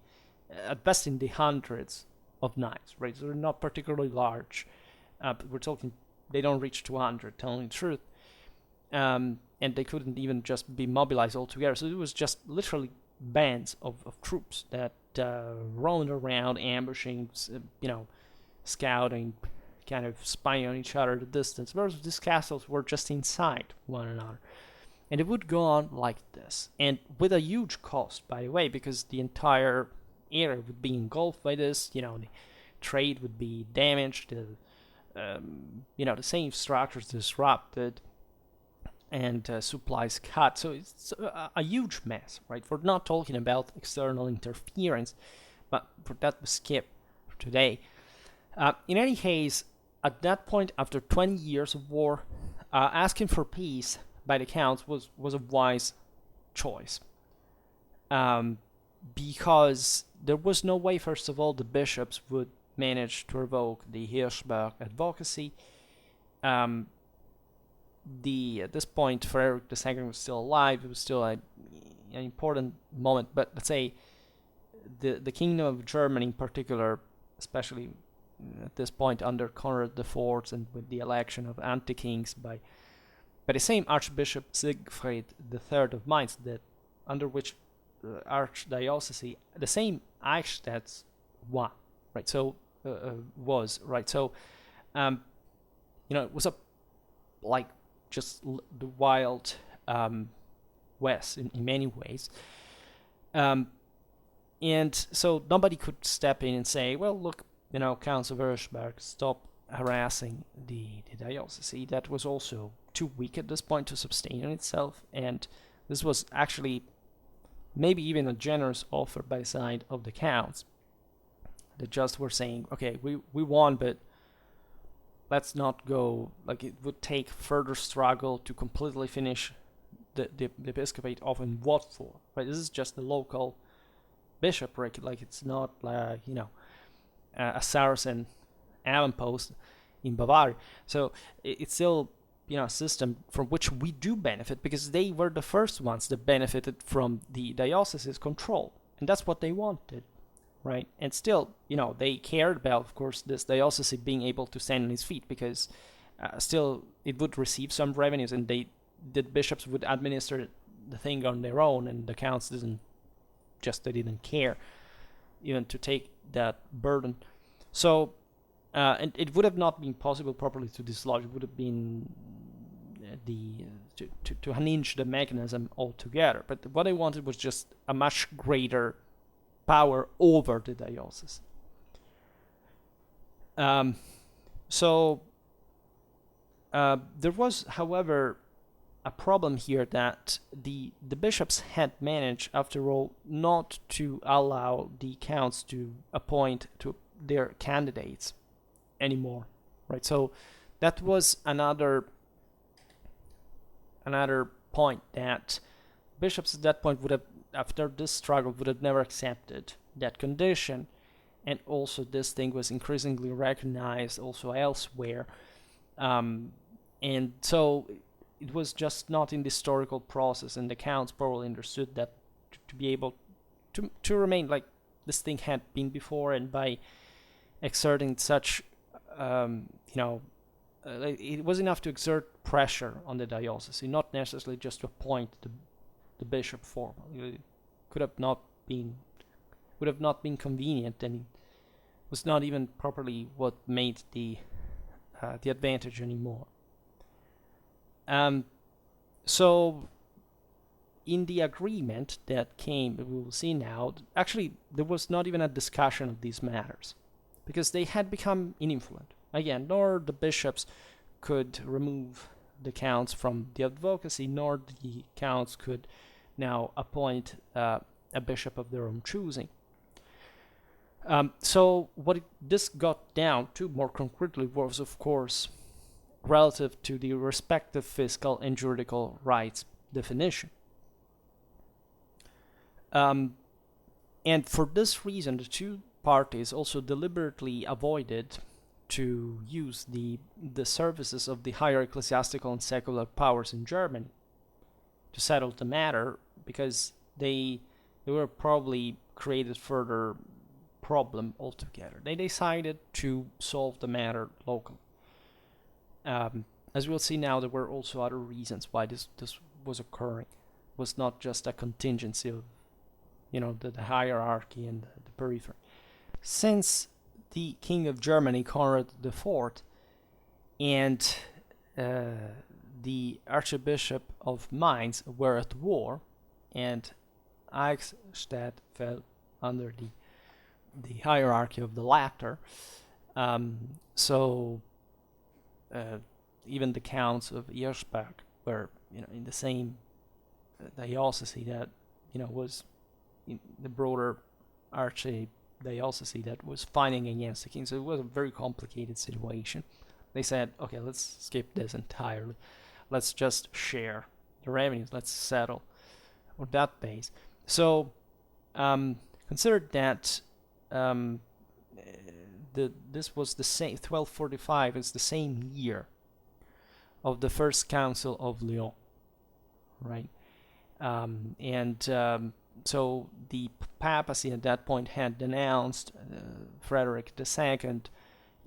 at best in the hundreds of knights, right? So they're not particularly large. But we're talking, they don't reach 200, telling the truth. And they couldn't even just be mobilized altogether. So it was just literally bands of troops that roamed around, ambushing, scouting, kind of spying on each other at a distance. Whereas these castles were just inside one another. And it would go on like this. And with a huge cost, by the way, because the entire area would be engulfed by this. The trade would be damaged. The same structures disrupted. And supplies cut. So it's a huge mess, right? We're not talking about external interference, but for that we skip for today. In any case, at that point, after 20 years of war, asking for peace by the counts was a wise choice. Because there was no way, first of all, the bishops would manage to revoke the Hirschberg advocacy. At this point, Frederick II was still alive. It was still an important moment. But let's say the Kingdom of Germany in particular, especially at this point under Conrad IV and with the election of anti-kings by the same Archbishop Siegfried III of Mainz, that under which archdiocese the same Eichstätt won, right? So was right. So it was just the wild West in many ways. And so nobody could step in and say, well, look, Counts of Hirschberg, stop harassing the diocese. That was also too weak at this point to sustain itself. And this was actually maybe even a generous offer by the side of the counts. They just were saying, okay, we won, but let's not go, it would take further struggle to completely finish the episcopate off in what for, right? This is just the local bishopric, it's not a Saracen avampost in Bavaria. So it's still, a system from which we do benefit because they were the first ones that benefited from the diocese's control. And that's what they wanted. Right, and still, they cared about, of course, this diocese being able to stand on its feet because still it would receive some revenues, and the bishops would administer the thing on their own, and the counts they didn't care even to take that burden. So, and it would have not been possible properly to dislodge. It would have been to unhinge the mechanism altogether. But what they wanted was just a much greater power over the diocese. So there was, however, a problem here that the bishops had managed, after all, not to allow the counts to appoint to their candidates anymore, right? So that was another point that bishops at that point would have, after this struggle, would have never accepted that condition. And also this thing was increasingly recognized also elsewhere. And so it was just not in the historical process, and the counts probably understood that to be able to remain like this thing had been before, and by exerting such, it was enough to exert pressure on the diocese, not necessarily just to appoint the bishop formally. It would have not been convenient, and it was not even properly what made the advantage anymore. So in the agreement that came, we will see now, actually there was not even a discussion of these matters, because they had become influent. Again, nor the bishops could remove the counts from the advocacy, nor the counts could now appoint a bishop of their own choosing. So what this got down to more concretely was, of course, relative to the respective fiscal and juridical rights definition. And for this reason, the two parties also deliberately avoided to use the services of the higher ecclesiastical and secular powers in Germany to settle the matter, because they were probably created further problem altogether. They decided to solve the matter locally. As we'll see now, there were also other reasons why this was occurring. It was not just a contingency of, the hierarchy and the periphery. Since the King of Germany, Conrad IV, and the Archbishop of Mainz were at war, and Eichstätt fell under the hierarchy of the latter, so even the counts of Hirschberg were, in the same diocese that, was in the broader archdiocese that was fighting against the king. So it was a very complicated situation. They said, okay, let's skip this entirely. Let's just share the revenues. Let's settle on that base. So consider that this was the same. 1245 is the same year of the First Council of Lyon, right? So the papacy at that point had denounced Frederick II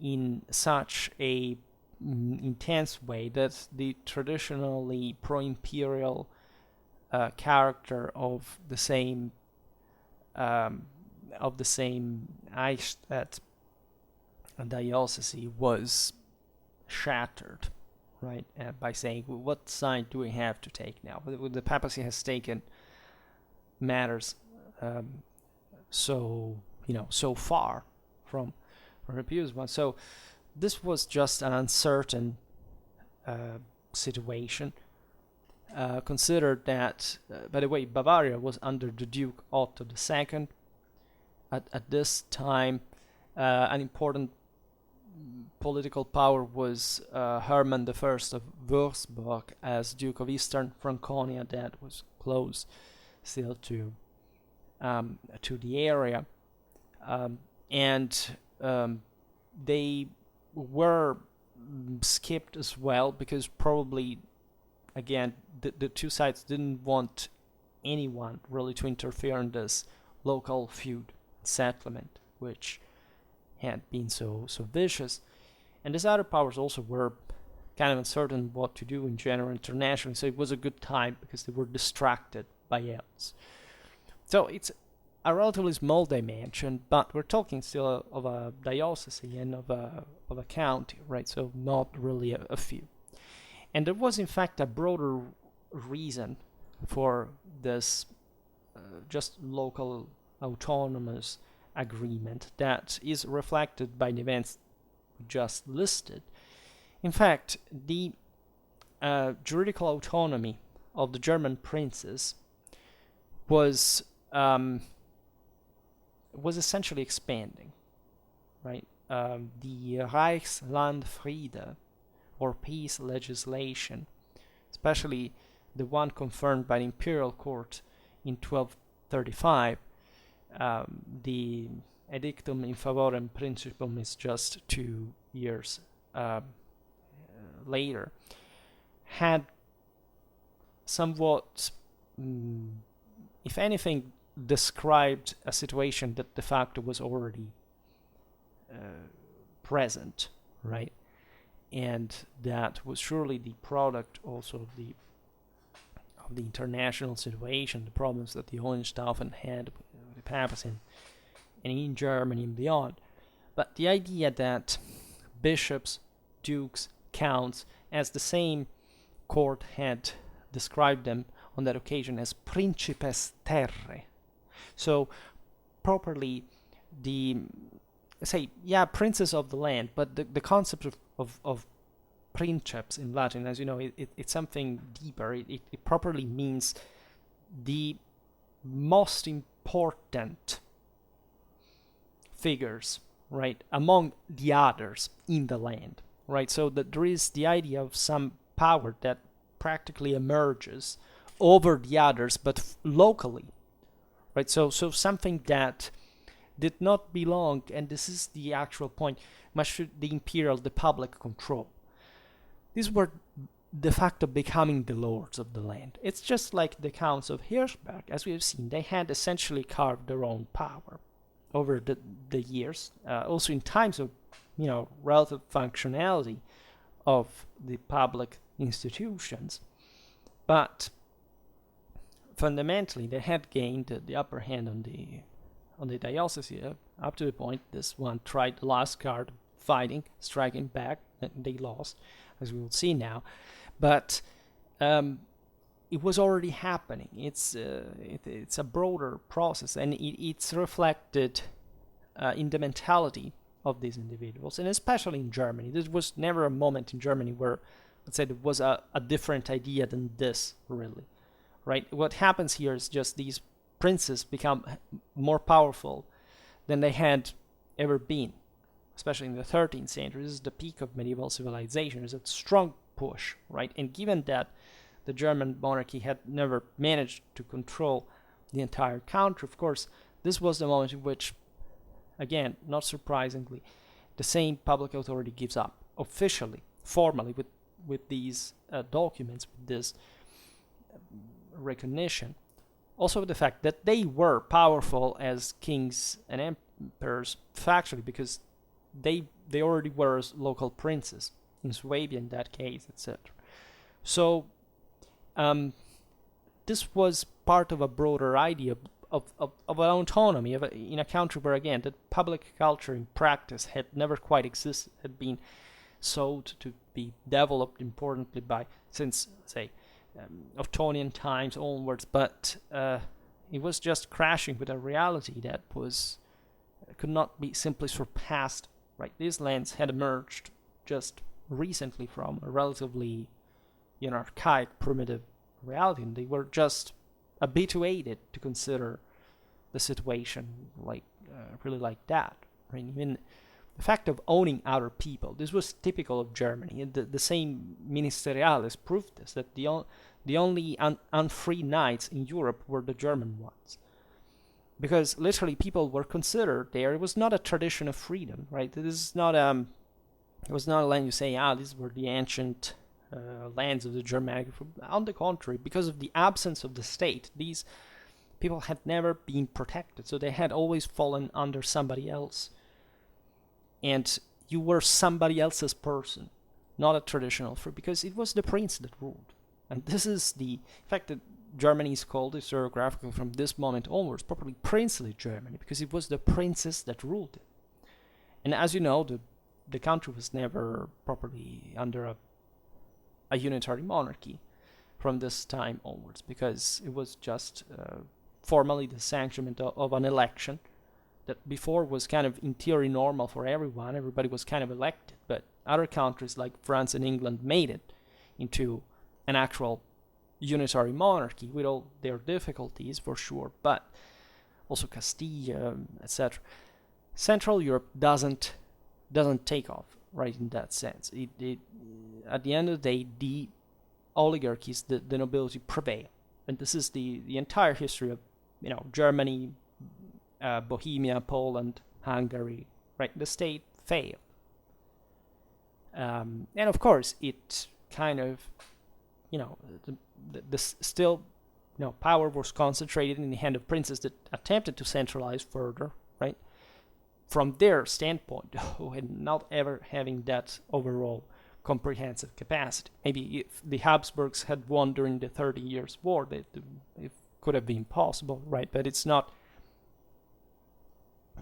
in such a intense way that the traditionally pro-imperial character of the same Eichstätt diocese was shattered, right? By saying, what side do we have to take now? The papacy has taken matters so far from the previous one. So this was just an uncertain situation. Consider that, by the way, Bavaria was under the Duke Otto II. At this time, an important political power was Hermann I of Würzburg as Duke of Eastern Franconia, that was close still to the area, and they were skipped as well because probably, again, the two sides didn't want anyone really to interfere in this local feud settlement, which had been so vicious. And these other powers also were kind of uncertain what to do in general internationally, so it was a good time because they were distracted by else. So it's a relatively small dimension, but we're talking still of a diocese and of a county, right? So not really a feud. And there was in fact a broader reason for this just local autonomous agreement that is reflected by the events just listed. In fact, the juridical autonomy of the German princes was essentially expanding, right? The Reichslandfriede, or peace legislation, especially the one confirmed by the imperial court in 1235, the Edictum in Favorem Principum is just 2 years later, had somewhat, if anything, described a situation that de facto was already present, right? And that was surely the product also of the international situation, the problems that the Hohenstaufen had with the papacy and in Germany and beyond. But the idea that bishops, dukes, counts, as the same court had described them on that occasion as principes terrae, so properly princes of the land, but the concept of princeps in Latin, as you know, it's something deeper. It properly means the most important figures, right, among the others in the land, right? So that there is the idea of some power that practically emerges over the others, but locally, right? So something that did not belong, and this is the actual point, much to the public control. These were de facto becoming the lords of the land. It's just like the counts of Hirschberg, as we have seen. They had essentially carved their own power over the years, also in times of relative functionality of the public institutions, but fundamentally they had gained the upper hand on the diocese up to the point this one tried the last card, fighting, striking back, and they lost, as we will see now. But it was already happening. It's a broader process, and it's reflected in the mentality of these individuals, and especially in Germany. There was never a moment in Germany where, let's say, there was a different idea than this, really, right? What happens here is just these princes become more powerful than they had ever been, especially in the 13th century. This is the peak of medieval civilization. It's a strong push, right? And given that the German monarchy had never managed to control the entire country, of course, this was the moment in which, again, not surprisingly, the same public authority gives up officially, formally, with these documents, with this recognition. Also the fact that they were powerful as kings and emperors factually, because they already were local princes, in Swabia in that case, etc. So this was part of a broader idea of an autonomy in a country where, again, the public culture in practice had never quite existed, had been sought to be developed importantly since, say, Ottonian times onwards, but it was just crashing with a reality that could not be simply surpassed, right? These lands had emerged just recently from a relatively archaic, primitive reality, and they were just habituated to consider the situation really like that. Right? Even the fact of owning other people, this was typical of Germany. The same ministeriales proved this, that the only unfree knights in Europe were the German ones, because literally people were considered there. It was not a tradition of freedom, right? This is not it was not a land you say, these were the ancient lands of the Germanic. On the contrary, because of the absence of the state, these people had never been protected, so they had always fallen under somebody else. And you were somebody else's person, not a traditional free, because it was the prince that ruled. And this is the fact that Germany is called historiographically from this moment onwards properly princely Germany, because it was the princes that ruled it. And as you know, the country was never properly under a unitary monarchy from this time onwards, because it was just formally the sanctionment of an election that before was kind of in theory normal for everyone. Everybody was kind of elected, but other countries like France and England made it into an actual unitary monarchy with all their difficulties, for sure, but also Castilla, etc. Central Europe doesn't take off, right, in that sense. It at the end of the day, the oligarchies, the nobility prevail, and this is the entire history of Germany, Bohemia, Poland, Hungary, right? The state failed, and of course it kind of the still power was concentrated in the hand of princes that attempted to centralize further, right? From their standpoint, who had not ever having that overall comprehensive capacity. Maybe if the Habsburgs had won during the 30 Years' War, it could have been possible, right? But it's not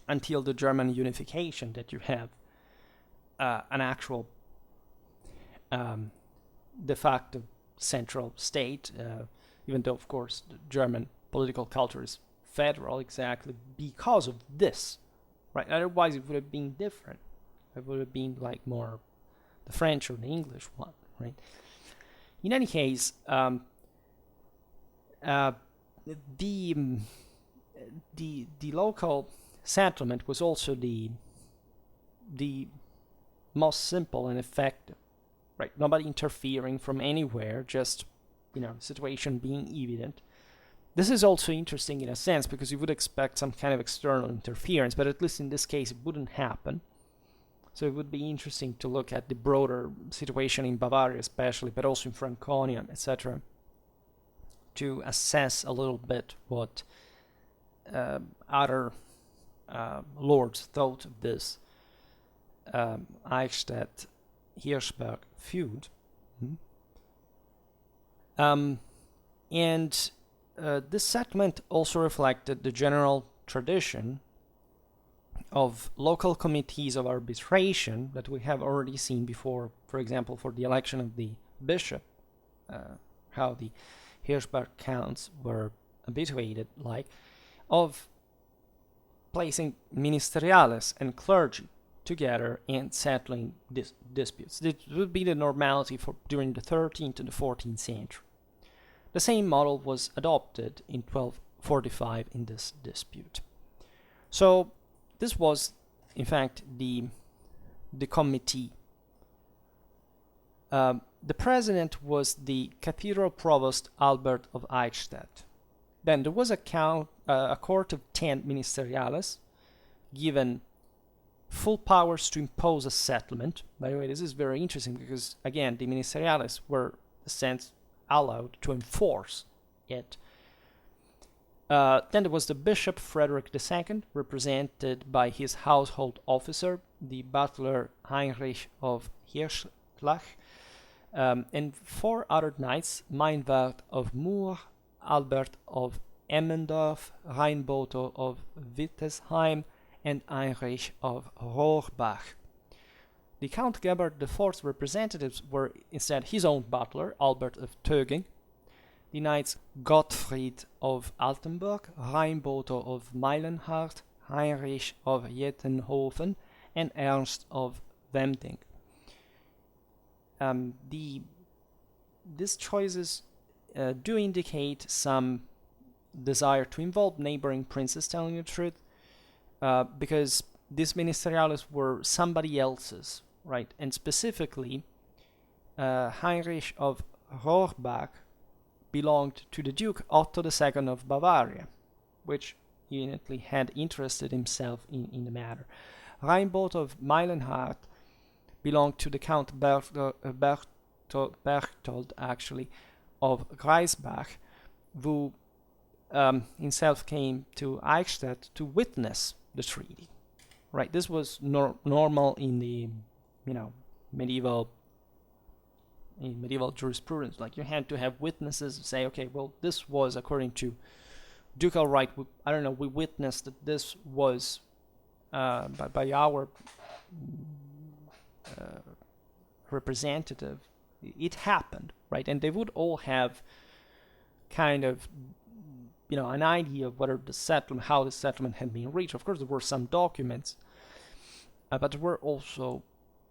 until the German unification that you have an actual de facto central state, even though, of course, the German political culture is federal exactly because of this, right? Otherwise, it would have been different. It would have been like more the French or the English one, right? In any case, the local settlement was also the most simple and effective, right? Nobody interfering from anywhere, just situation being evident. This is also interesting in a sense because you would expect some kind of external interference, but at least in this case it wouldn't happen. So it would be interesting to look at the broader situation in Bavaria especially, but also in Franconia, etc., to assess a little bit what other lords thought of this Eichstätt-Hirschberg feud. And this settlement also reflected the general tradition of local committees of arbitration that we have already seen before, for example, for the election of the bishop, how the Hirschberg counts were habituated, of placing ministeriales and clergy together and settling disputes. This would be the normality for during the 13th to the 14th century. The same model was adopted in 1245 in this dispute. So this was, in fact, the committee. The president was the cathedral provost Albert of Eichstätt. Then there was a court of 10 ministeriales given full powers to impose a settlement. By the way, this is very interesting because, again, the ministeriales were, in a sense, allowed to enforce it. Then there was the Bishop Frederick II, represented by his household officer, the butler Heinrich of Hirschlach, and 4 other knights, Meinwart of Mur, Albert of Emmendorf, Reinboto of Wittesheim, and Heinrich of Rohrbach. The Count Gebert IV's representatives were instead his own butler, Albert of Töging, the knights Gottfried of Altenburg, Reinboto of Meilenhardt, Heinrich of Jettenhofen, and Ernst of Wemding. These choices do indicate some desire to involve neighboring princes, telling the truth, because these ministeriales were somebody else's, right? And specifically, Heinrich of Rohrbach belonged to the Duke Otto II of Bavaria, which evidently had interested himself in the matter. Reinbold of Meilenhardt belonged to the Count Berthold of Greisbach, who himself came to Eichstätt to witness the treaty. Right, this was normal in the medieval jurisprudence. Like, you had to have witnesses say, okay, well, this was according to ducal right. We witnessed that this was by our representative. It happened, right? And they would all have kind of an idea of how the settlement had been reached. Of course, there were some documents, but there were also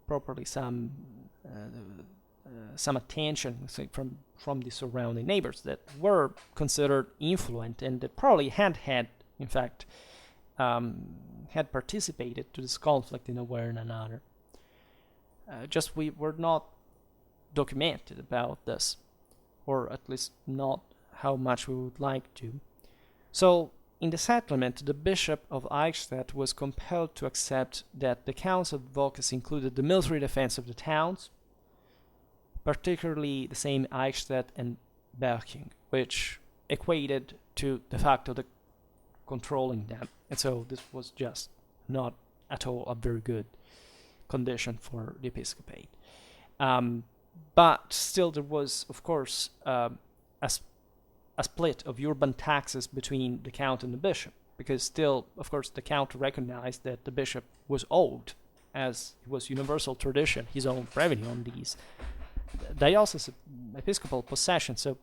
properly some attention, say, from the surrounding neighbors that were considered influent and that probably had participated to this conflict in a way or another. Just we were not documented about this, or at least not how much we would like to. So, in the settlement, the Bishop of Eichstätt was compelled to accept that the counts of advocacy included the military defense of the towns, particularly the same Eichstätt and Berching, which equated to de facto the controlling them. And so this was just not at all a very good condition for the episcopate. But still there was, of course, a split of urban taxes between the count and the bishop, because still, of course, the count recognized that the bishop was owed, as it was universal tradition, his own revenue on these diocese episcopal possessions. So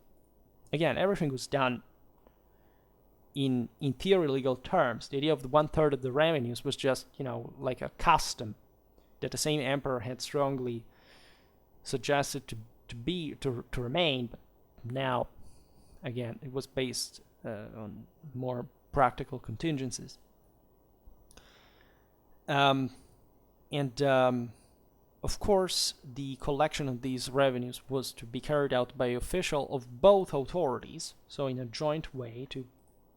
again, everything was done in theory legal terms. The idea of the 1/3 of the revenues was just, like a custom that the same emperor had strongly suggested to remain, but now, again, it was based on more practical contingencies. of course, the collection of these revenues was to be carried out by official of both authorities, so in a joint way to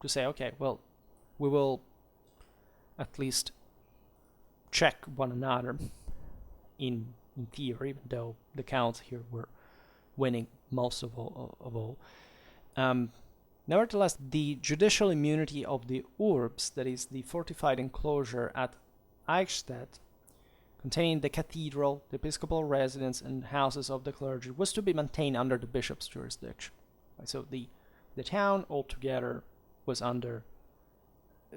say, okay, well, we will at least check one another in theory, even though the counts here were winning most of all. Nevertheless, the judicial immunity of the urbs, that is the fortified enclosure at Eichstätt, containing the cathedral, the episcopal residence, and houses of the clergy, was to be maintained under the bishop's jurisdiction. Right? So the town altogether was under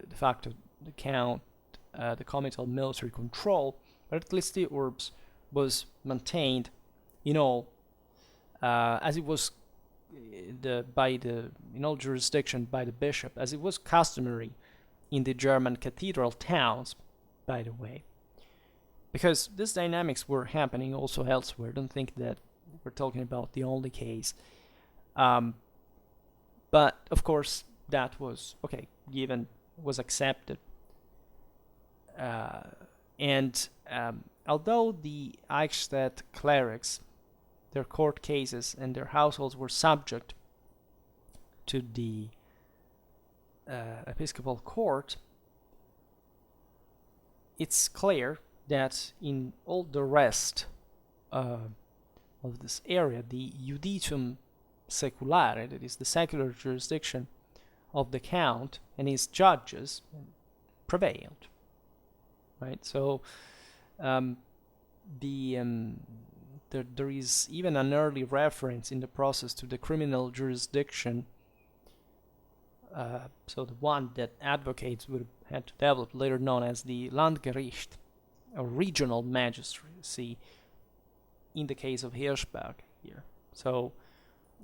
de facto the count, the comital military control, but at least the urbs was maintained in all, as it was in all jurisdiction by the bishop, as it was customary in the German cathedral towns, by the way. Because these dynamics were happening also elsewhere. Don't think that we're talking about the only case. But of course, that was given, was accepted. And although the Eichstätt clerics, their court cases and their households were subject to the episcopal court, it's clear that in all the rest of this area, the iuditum seculare, that is the secular jurisdiction of the count and his judges, prevailed. Right, so there is even an early reference in the process to the criminal jurisdiction. So the one that advocates would have had to develop, later known as the Landgericht, a regional magistracy, in the case of Hirschberg here. So,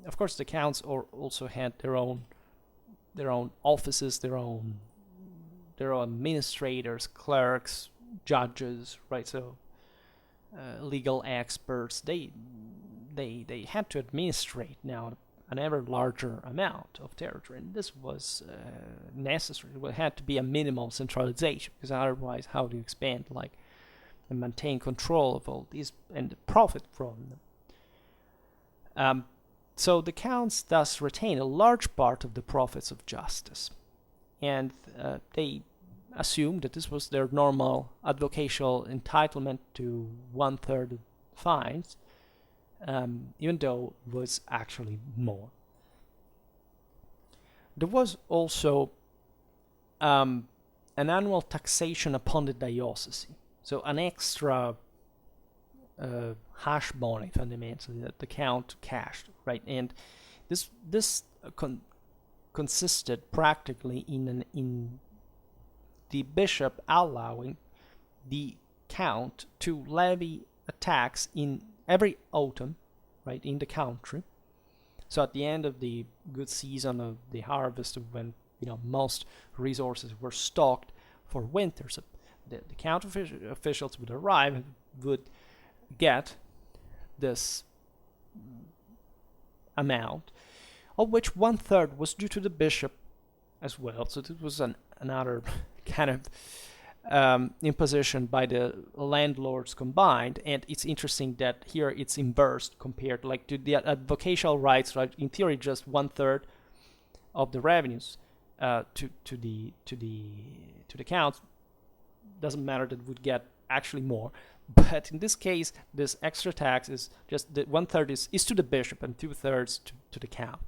of course, the counts also had their own offices, their own administrators, clerks, judges, right? So, legal experts. They had to administrate now an ever larger amount of territory, and this was necessary. It had to be a minimal centralization, because otherwise, how do you expand and maintain control of all these and profit from them? So the counts thus retain a large part of the profits of justice, and they assumed that this was their normal advocational entitlement to 1/3 fines, even though it was actually more. There was also an annual taxation upon the diocese, so an extra hash boni, fundamentally, that the count cashed, right? And this consisted practically in the bishop allowing the count to levy a tax in every autumn, right, in the country. So at the end of the good season of the harvest, when most resources were stocked for winter, so the count officials would arrive and would get this amount, of which 1/3 was due to the bishop as well. So it was another kind of imposition by the landlords combined. And it's interesting that here it's inversed compared to the advocational rights, right? In theory, just 1/3 of the revenues to the counts. Doesn't matter, that would get actually more. But in this case, this extra tax is just the 1/3 is to the bishop and 2/3 to the count.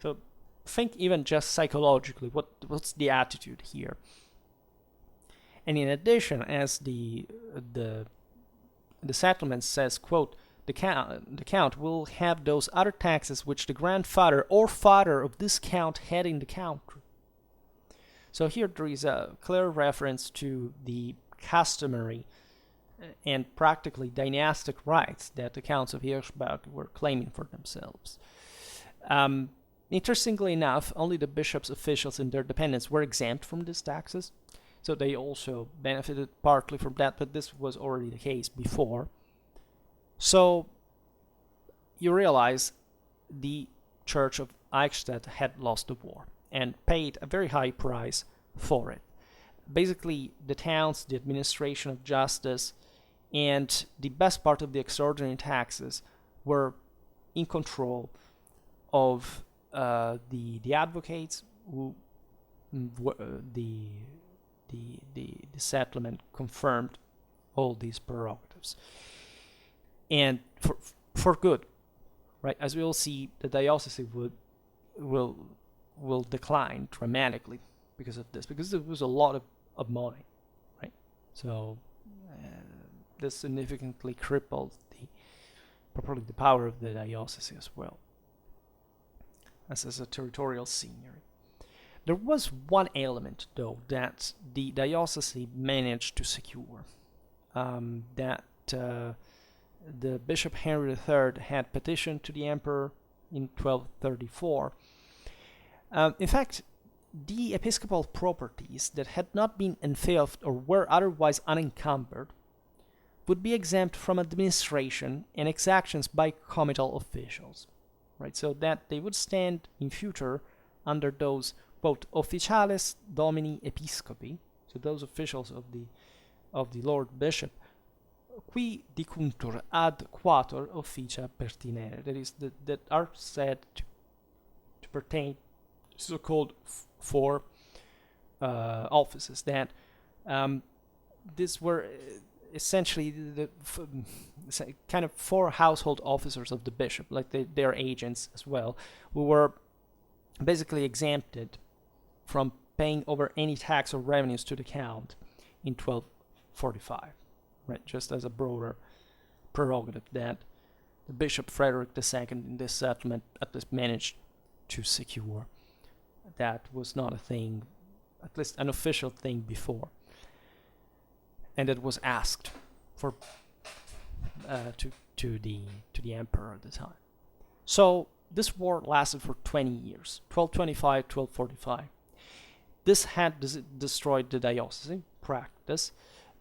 So think even just psychologically, what's the attitude here? And in addition, as the settlement says, quote, the count will have those other taxes which the grandfather or father of this count had in the country. So here there is a clear reference to the customary and practically dynastic rights that the counts of Hirschberg were claiming for themselves. Interestingly enough, only the bishop's officials and their dependents were exempt from these taxes, so they also benefited partly from that, but this was already the case before. So you realize the Church of Eichstätt had lost the war and paid a very high price for it. Basically, the towns, the administration of justice, and the best part of the extraordinary taxes were in control of the advocates who the settlement confirmed all these prerogatives, and for good, right? As we will see, the diocese will decline dramatically because of this, because there was a lot of money, right? So this significantly crippled properly the power of the diocese as well, as a territorial signory. There was one element, though, that the diocese managed to secure, that the Bishop Henry III had petitioned to the emperor in 1234. In fact, the episcopal properties that had not been enfeoffed or were otherwise unencumbered would be exempt from administration and exactions by comital officials, right? So that they would stand in future under those, quote, officiales domini episcopi, so those officials of the Lord Bishop, qui dicuntur ad quator officia pertinere, that is, that are said to pertain to so-called four offices, that these were essentially the kind of four household officers of the bishop, like their agents as well, who were basically exempted from paying over any tax or revenues to the count in 1245, right? Just as a broader prerogative that the Bishop Frederick II in this settlement at least managed to secure. That was not a thing, at least an official thing before, and it was asked for to the emperor at the time. So this war lasted for 20 years, 1225, 1245. This had destroyed the diocese practice,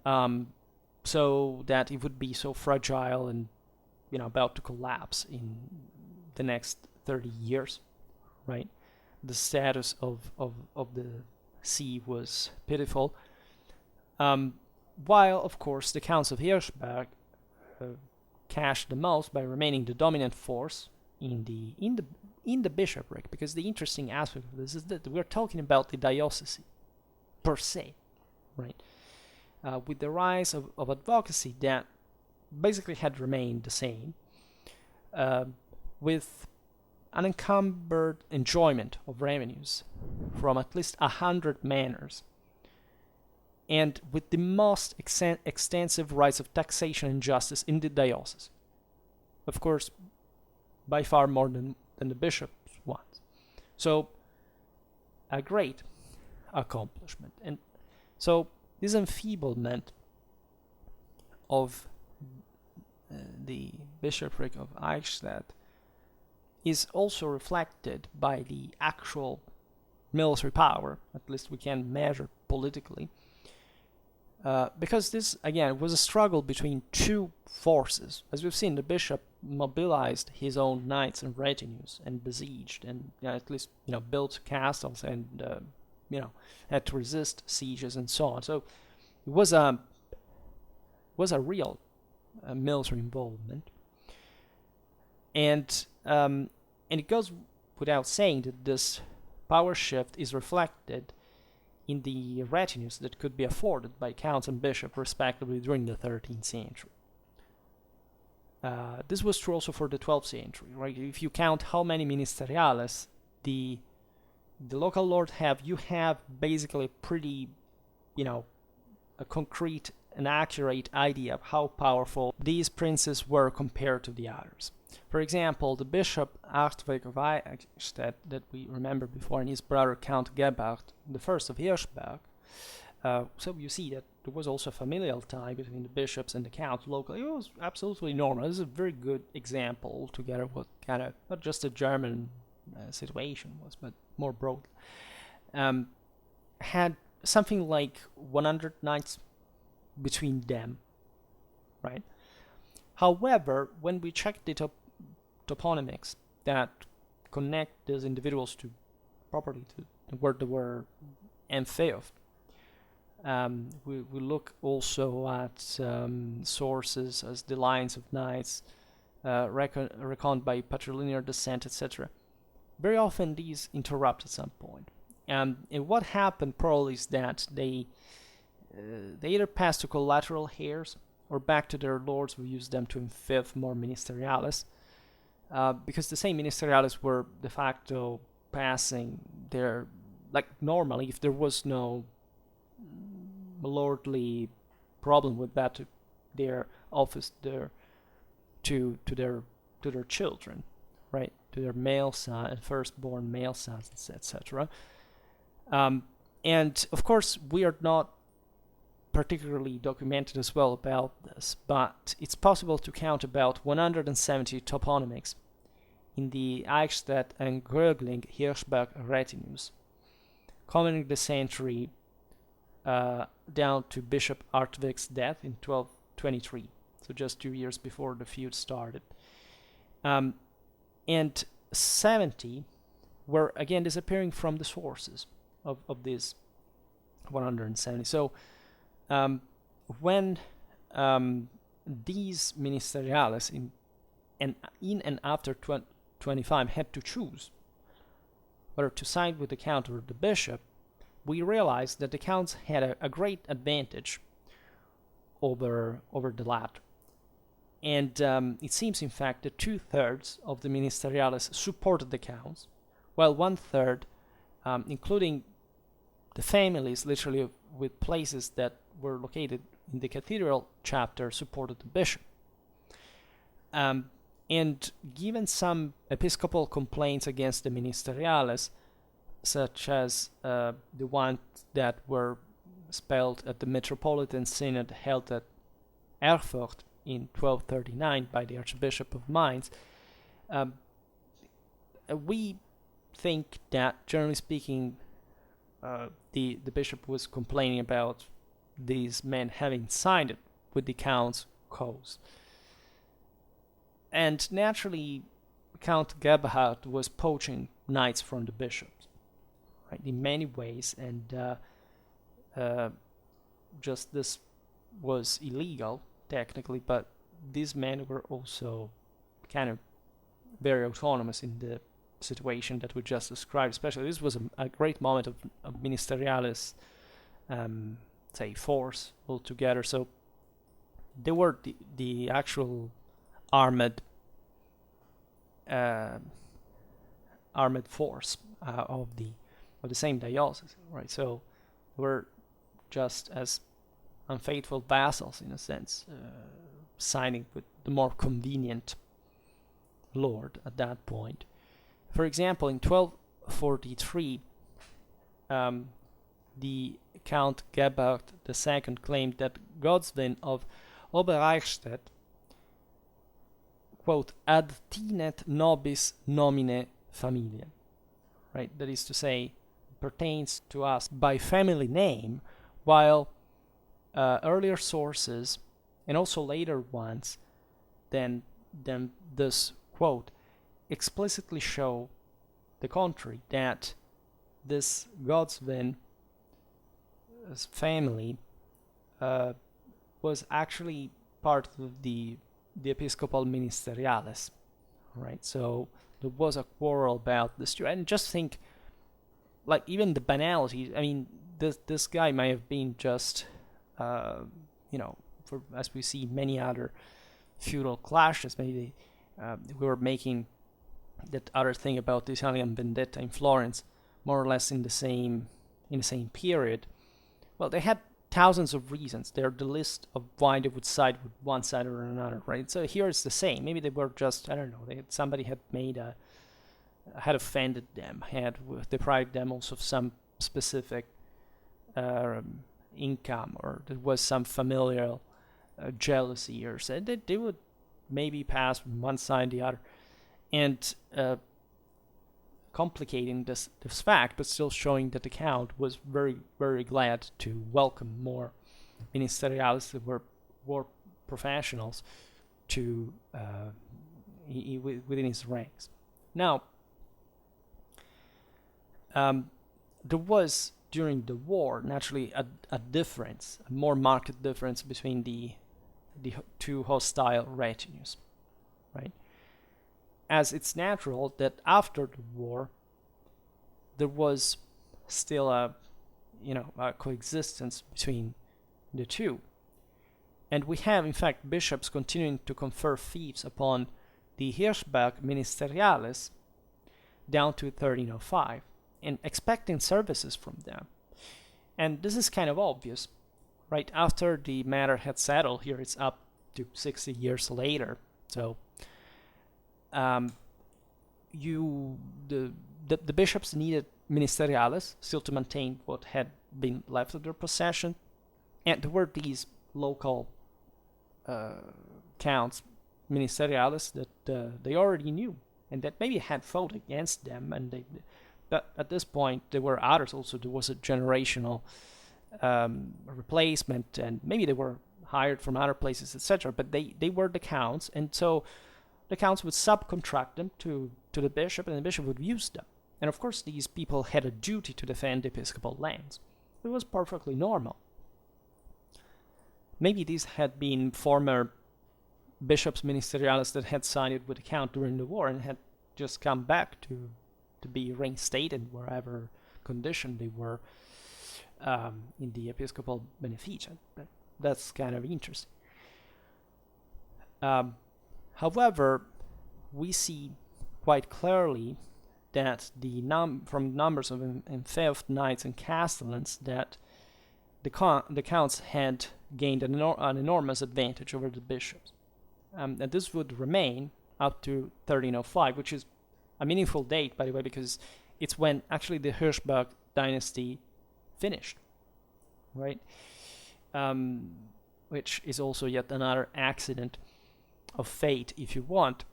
so that it would be so fragile and about to collapse in the next 30 years, right? The status of the see was pitiful. While, of course, the Counts of Hirschberg cashed the most by remaining the dominant force in the bishopric, because the interesting aspect of this is that we're talking about the diocese per se, right? With the rise of advocacy that basically had remained the same, with unencumbered enjoyment of revenues from at least 100 manors, and with the most extensive rights of taxation and justice in the diocese. Of course, by far more than the bishop's ones. So, a great accomplishment. And so, this enfeeblement of the bishopric of Eichstätt is also reflected by the actual military power, at least we can measure politically, because this, again, was a struggle between two forces. As we've seen, the bishop mobilized his own knights and retinues and besieged and at least built castles and had to resist sieges and so on. So it was a real military involvement, and it goes without saying that this power shift is reflected in the retinues that could be afforded by counts and bishops, respectively, during the 13th century. This was true also for the 12th century, right? If you count how many ministeriales the local lords have, you have basically a pretty, a concrete and accurate idea of how powerful these princes were compared to the others. For example, the bishop Hirschberg-Eichstätt that we remember before, and his brother Count Gebhard I of Hirschberg. So you see that there was also a familial tie between the bishops and the counts locally. It was absolutely normal. This is a very good example altogether what kind of, not just a German situation was, but more broad. Had something like 100 knights between them, right? However, when we check the toponymics that connect these individuals to properly to where they were enfeoffed, We look also at sources as the lines of knights, reckoned by patrilinear descent, etc. Very often these interrupt at some point. And what happened probably is that they either passed to collateral heirs or back to their lords who used them to enfeoff more ministeriales, because the same ministeriales were de facto passing their, like normally, if there was no lordly problem with that, to their office, to their children, right, to their male son and firstborn male sons, etc. And of course, we are not particularly documented as well about this, but it's possible to count about 170 toponymics in the Eichstätt and Grögling Hirschberg retinues, covering the century down to Bishop Artwig's death in 1223, so just 2 years before the feud started. And 70 were again disappearing from the sources of these 170. So when these ministeriales in and after 25 had to choose whether to side with the count or the bishop, we realized that the counts had a great advantage over the latter. And it seems, in fact, that 2/3 of the ministeriales supported the counts, while 1/3, including the families, literally with places that were located in the cathedral chapter, supported the bishop. And given some episcopal complaints against the ministeriales, such as the ones that were spelled at the Metropolitan Synod held at Erfurt in 1239 by the Archbishop of Mainz, we think that, generally speaking, the bishop was complaining about these men having sided with the count's cause. And naturally, Count Gebhard was poaching knights from the bishops, right, in many ways, and just this was illegal technically, but these men were also kind of very autonomous in the situation that we just described. Especially, this was a great moment of ministerialis, say, force altogether. So they were the actual armored force of the same diocese, right? So we're just as unfaithful vassals in a sense, siding with the more convenient lord at that point. For example, in 1243, the Count Gebhard II claimed that Godwin of Ober-Eichstätt, quote, ad tinet nobis nomine familia, right? That is to say, pertains to us by family name, while earlier sources and also later ones than this quote explicitly show the contrary, that this Godwin's family was actually part of the episcopal ministeriales, right? So there was a quarrel about this too. And just think, like, even the banalities. I mean, this guy might have been just, for, as we see many other feudal clashes, maybe we were making that other thing about the Italian vendetta in Florence, more or less in the same period. Well, they had thousands of reasons. They're the list of why they would side with one side or another, right? So here it's the same. Maybe they were just, I don't know, somebody had had offended them, had deprived them also of some specific income, or there was some familial jealousy, or said that they would maybe pass from one side to the other, and complicating this fact, but still showing that the Count was very, very glad to welcome more ministeriales that were war professionals to within his ranks. Now, there was during the war, naturally a difference, a more marked difference between the two hostile retinues, right? As it's natural that after the war, there was still a coexistence between the two. And we have, in fact, bishops continuing to confer fiefs upon the Hirschberg ministeriales down to 1305 and expecting services from them. And this is kind of obvious, right? After the matter had settled, here it's up to 60 years later. So the bishops needed ministeriales still to maintain what had been left of their possession, and there were these local counts, ministeriales, that they already knew and that maybe had fought against them, but at this point there were others also. There was a generational replacement, and maybe they were hired from other places, etc. But they were the counts, and so the counts would subcontract them to the bishop, and the bishop would use them. And of course, these people had a duty to defend the episcopal lands. It was perfectly normal. Maybe these had been former bishops ministeriales that had sided with the count during the war and had just come back to be reinstated wherever condition they were in the episcopal beneficia. That's kind of interesting. However, we see quite clearly that from numbers of enfeoffed knights and castellans that the counts had gained an enormous advantage over the bishops. And this would remain up to 1305, which is a meaningful date, by the way, because it's when actually the Hirschberg dynasty finished, right? Which is also yet another accident of fate, if you want.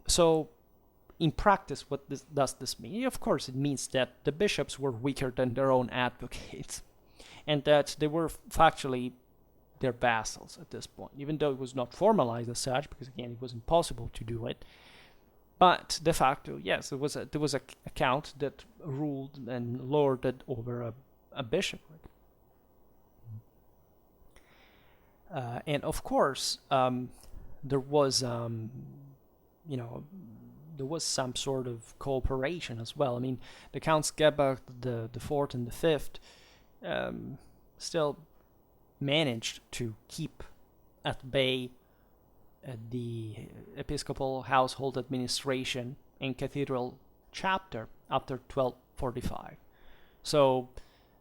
So in practice, what does this mean? Of course, it means that the bishops were weaker than their own advocates, and that they were factually their vassals at this point, even though it was not formalized as such, because again, it was impossible to do it. But de facto, yes, there was a count that ruled and lorded over a bishopric. And of course, there was some sort of cooperation as well. I mean, the Counts Gebhard, the fourth and the fifth, still managed to keep at bay the episcopal household administration and cathedral chapter after 1245. So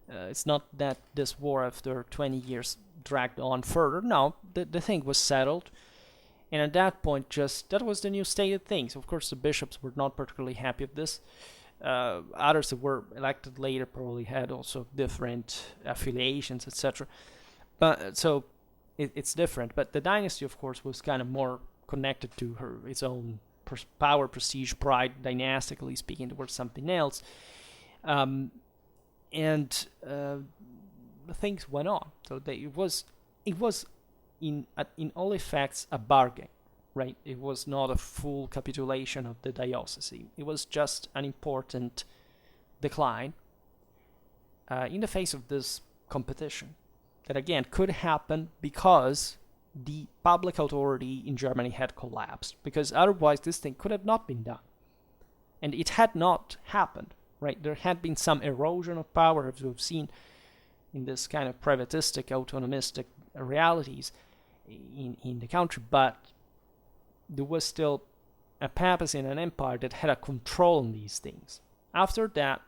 it's not that this war after 20 years dragged on further. No, the thing was settled. And at that point, that was the new state of things. Of course, the bishops were not particularly happy with this. Others that were elected later probably had also different affiliations, etc. But so it's different. But the dynasty, of course, was kind of more connected to its own power, prestige, pride. Dynastically speaking, there was something else, and things went on. So it was in all effects a bargain, right? It was not a full capitulation of the diocese. It was just an important decline in the face of this competition that again could happen because the public authority in Germany had collapsed, because otherwise this thing could have not been done. And it had not happened, right? There had been some erosion of power, as we've seen in this kind of privatistic, autonomistic realities in the country, but there was still a papacy and an empire that had a control on these things. After that,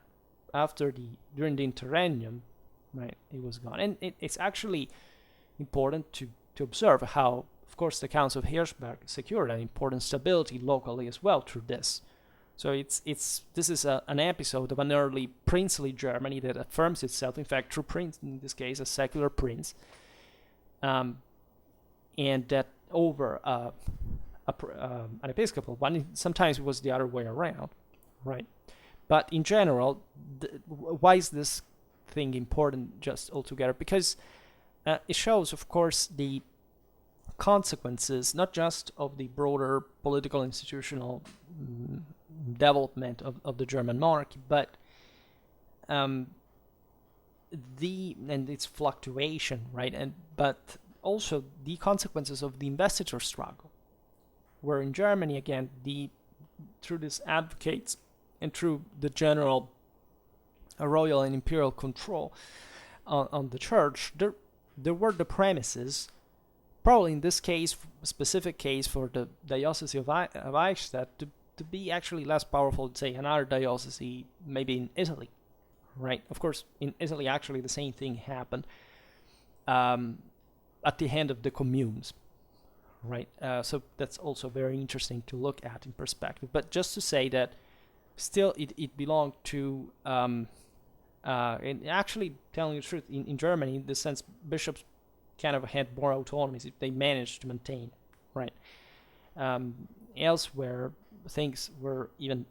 during the interregnum, right, it was gone. And it's actually important to observe how, of course, the Counts of Hirschberg secured an important stability locally as well through this. So this is an episode of an early princely Germany that affirms itself, in fact, through prince, in this case, a secular prince, and that over an episcopal one. Sometimes it was the other way around, right? But in general, why is this thing important just altogether? Because it shows, of course, the consequences, not just of the broader political institutional development of the German monarchy, but and its fluctuation, right? But also the consequences of the investiture struggle, where in Germany again, through these advocates and through the general royal and imperial control on the church, there were the premises, probably in this case, specific case for the diocese of Eichstätt, to be actually less powerful than, say, another diocese, maybe in Italy, right? Of course, in Italy, actually, the same thing happened at the end of the communes, right? So that's also very interesting to look at in perspective. But just to say that still it belonged to, and actually, telling the truth, in Germany, in the sense, bishops kind of had more autonomy if they managed to maintain, right? Elsewhere, things were even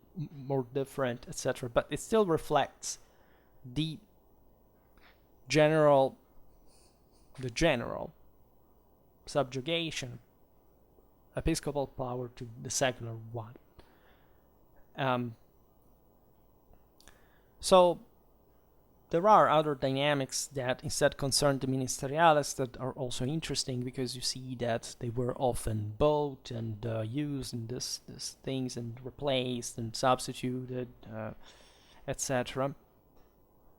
more different, etc. But it still reflects the general subjugation episcopal power to the secular one. So there are other dynamics that instead concern the ministeriales that are also interesting, because you see that they were often bought and used in this things and replaced and substituted, etc.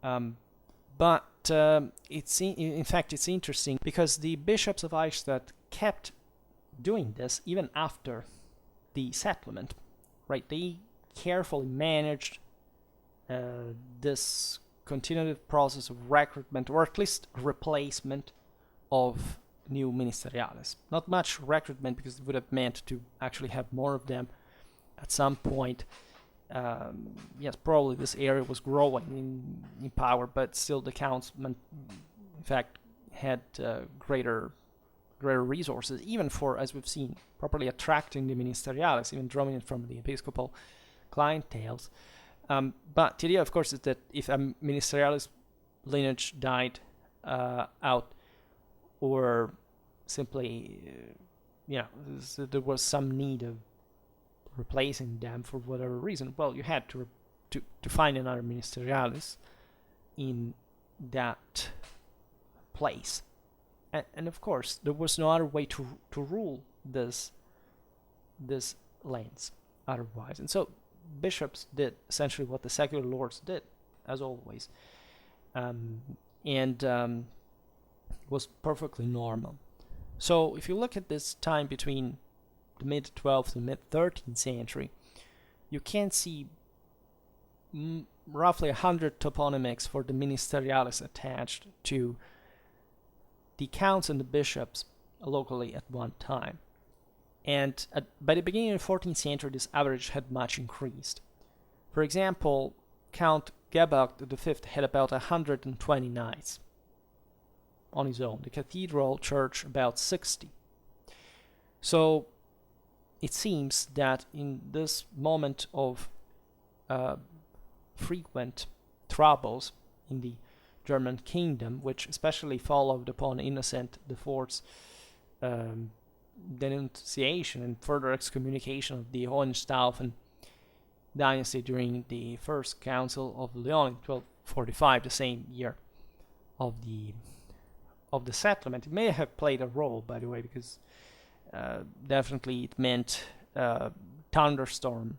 But in fact it's interesting because the bishops of Eichstätt kept doing this even after the settlement, right? They carefully managed this continued process of recruitment, or at least replacement of new ministeriales. Not much recruitment, because it would have meant to actually have more of them at some point. Yes, probably this area was growing in power, but still the counts, in fact, had greater resources, even for, as we've seen, properly attracting the ministeriales, even drawing it from the episcopal clienteles. But the idea, of course, is that if a ministerialis lineage died out, or simply, there was some need of replacing them for whatever reason, well, you had to find another ministerialis in that place. And of course, there was no other way to rule this lands otherwise. And so bishops did essentially what the secular lords did, as always, and was perfectly normal. So if you look at this time between the mid-12th and mid-13th century, you can see roughly 100 toponymics for the ministeriales attached to the counts and the bishops locally at one time. And by the beginning of the 14th century, this average had much increased. For example, Count Gebhard V had about 120 knights on his own. The cathedral church about 60. So it seems that in this moment of frequent troubles in the German kingdom, which especially followed upon Innocent IV's denunciation and further excommunication of the Hohenstaufen dynasty during the First Council of Lyon in 1245, the same year of the settlement. It may have played a role, by the way, because definitely it meant thunderstorm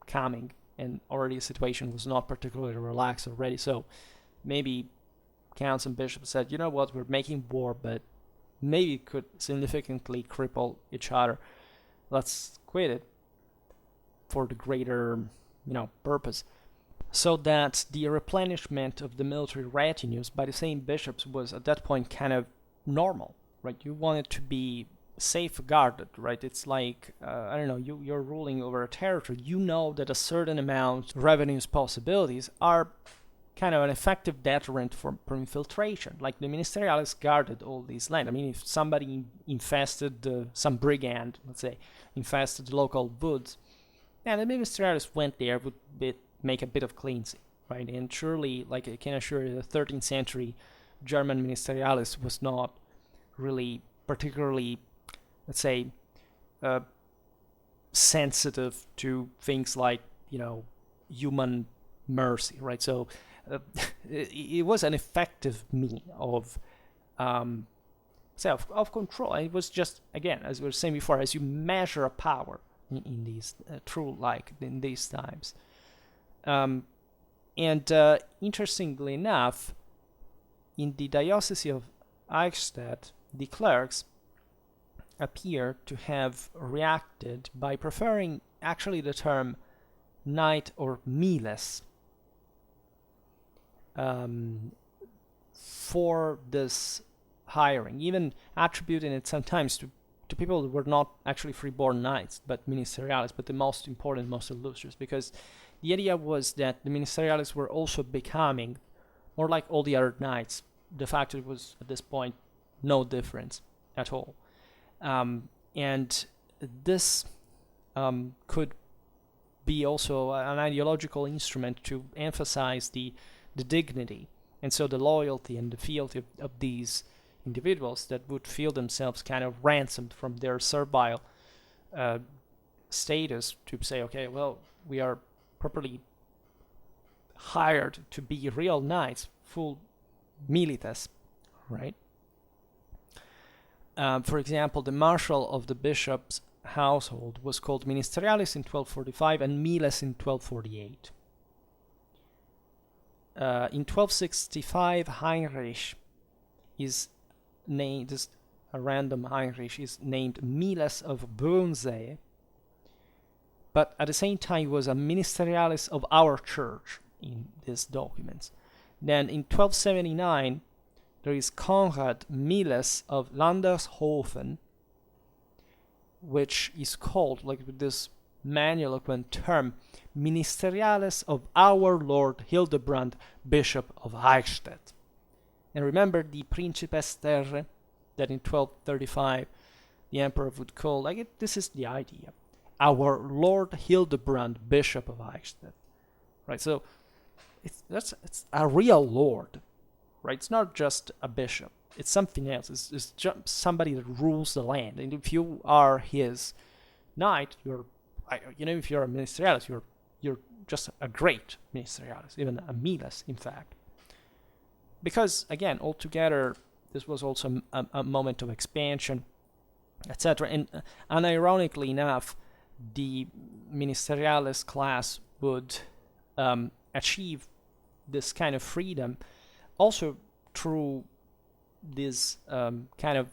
coming, and already the situation was not particularly relaxed already. So maybe counts and bishops said, you know what, we're making war, but maybe it could significantly cripple each other. Let's quit it for the greater, purpose. So that the replenishment of the military retinues by the same bishops was at that point kind of normal, right? You want it to be safeguarded, right? It's like, you're ruling over a territory. You know that a certain amount of revenues possibilities are kind of an effective deterrent for infiltration. Like the ministeriales guarded all these land. I mean, if somebody infested, some brigand, let's say, infested the local woods, and the ministeriales went there, would make a bit of cleansing, right? And surely, like I can assure you, the 13th century German ministeriales was not really particularly, let's say, sensitive to things like, human mercy, right? So it was an effective mean of of control. And it was just, again, as we were saying before, as you measure a power in these in these times. Interestingly enough, in the Diocese of Eichstätt, the clerics appear to have reacted by preferring actually the term knight or miles for this hiring, even attributing it sometimes to people that were not actually freeborn knights, but ministeriales, but the most important, most illustrious, because the idea was that the ministeriales were also becoming more like all the other knights. De facto, it was at this point no difference at all. And this could be also an ideological instrument to emphasize the dignity and so the loyalty and the fealty of these individuals that would feel themselves kind of ransomed from their servile status to say, okay, well, we are properly hired to be real knights, full milites, right? For example, the marshal of the bishop's household was called ministerialis in 1245 and miles in 1248. In 1265, Heinrich is named, just a random Heinrich is named miles of Böhnsee, but at the same time he was a ministerialis of our church in these documents. Then in 1279, there is Konrad Miles of Landershofen, which is called, like with this magniloquent term, Ministeriales of our Lord Hildebrand, Bishop of Eichstätt. And remember the Principes Terrae that in 1235 the emperor would call, this is the idea, our Lord Hildebrand, Bishop of Eichstätt. Right, so it's a real lord, right? It's not just a bishop. It's something else. It's just somebody that rules the land. And if you are his knight, if you're a ministerialis, you're just a great ministerialis, even a miles, in fact. Because, again, altogether, this was also a moment of expansion, etc. And unironically enough, the ministerialis class would achieve this kind of freedom also through this kind of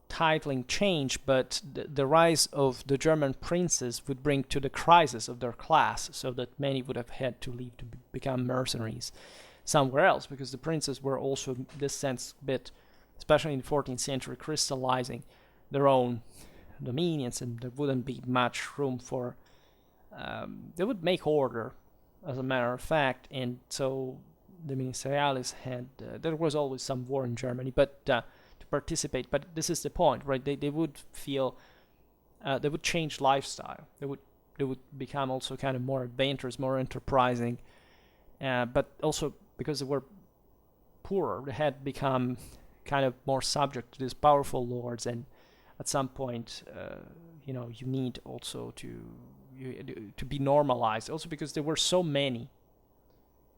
titling change, but the rise of the German princes would bring to the crisis of their class, so that many would have had to leave to become mercenaries somewhere else, because the princes were also, in this sense, especially in the 14th century, crystallizing their own dominions, and there wouldn't be much room for they would make order, as a matter of fact, and so the ministerialis had there was always some war in Germany, but to participate. But this is the point, right? They would feel they would change lifestyle. They would become also kind of more adventurous, more enterprising, but also because they were poorer, they had become kind of more subject to these powerful lords, and at some point, you need also to be normalized. Also because there were so many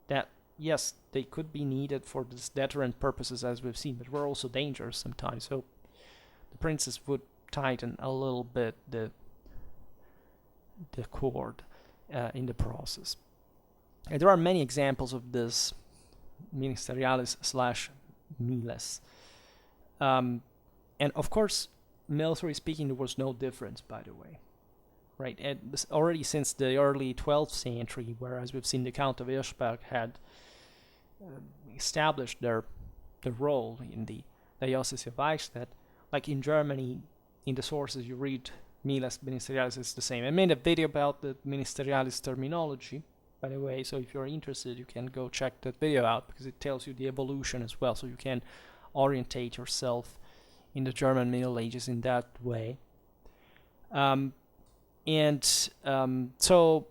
that, yes, they could be needed for this deterrent purposes, as we've seen, but were also dangerous sometimes. So the princes would tighten a little bit the cord in the process. And there are many examples of this ministerialis / miles. And of course, military speaking, there was no difference, by the way. Right, and this already since the early 12th century, whereas we've seen the Count of Hirschberg had established their role in the Diocese of Eichstätt. Like in Germany, in the sources you read, miles ministerialis is the same. I made a video about the ministerialis terminology, by the way, so if you're interested, you can go check that video out, because it tells you the evolution as well, so you can orientate yourself in the German Middle Ages in that way. So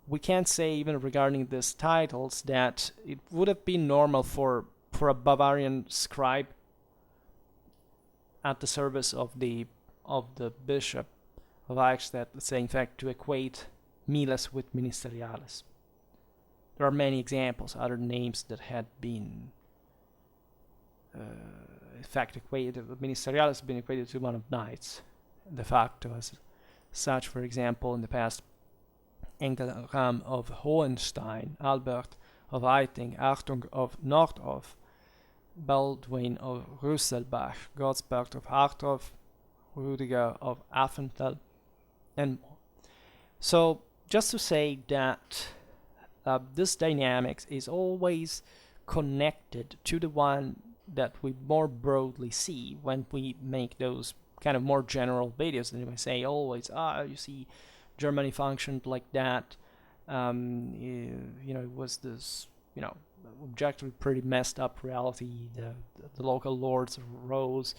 we can say, even regarding these titles, that it would have been normal for a Bavarian scribe at the service of the bishop of Eichstätt, let's say, in fact, to equate miles with ministerialis. there are many examples, other names that had been in fact equated, ministerialis has been equated to one of knights de facto as such. For example, in the past, Engelram of Hohenstein, Albert of Eiting, Achtung of Nordhoff, Baldwin of Rüsselbach, Gottsberg of Hartorf, Rüdiger of Affenthal, and more. So just to say that this dynamics is always connected to the one that we more broadly see when we make those kind of more general videos. And we say always, you see, Germany functioned like that. It was this, objectively pretty messed up reality. The local lords rose.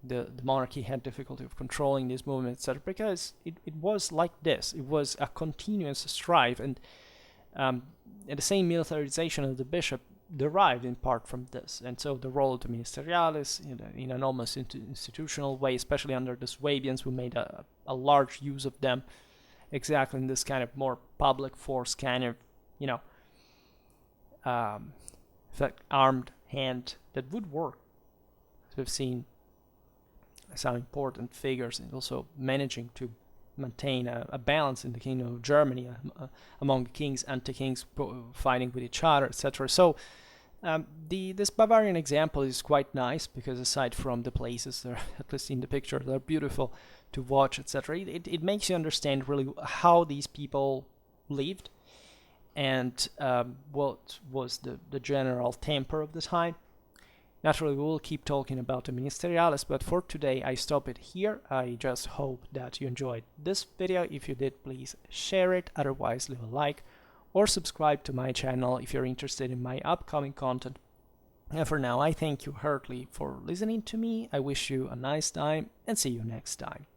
The monarchy had difficulty of controlling this movement, etc. Because it was like this. It was a continuous strife, and the same militarization of the bishop derived in part from this. And so the role of the ministerialis in an almost institutional way, especially under the Swabians, who made a large use of them, exactly in this kind of more public force kind of, armed hand that would work. So we've seen some important figures and also managing to maintain a balance in the kingdom of Germany among the kings, anti-kings fighting with each other, etc. So this Bavarian example is quite nice because aside from the places, they're, at least in the picture, they're beautiful to watch, etc. It makes you understand really how these people lived and what was the general temper of the time. Naturally, we will keep talking about the ministerialis, but for today I stop it here. I just hope that you enjoyed this video. If you did, please share it. Otherwise, leave a like or subscribe to my channel if you're interested in my upcoming content. And for now, I thank you heartily for listening to me. I wish you a nice time and see you next time.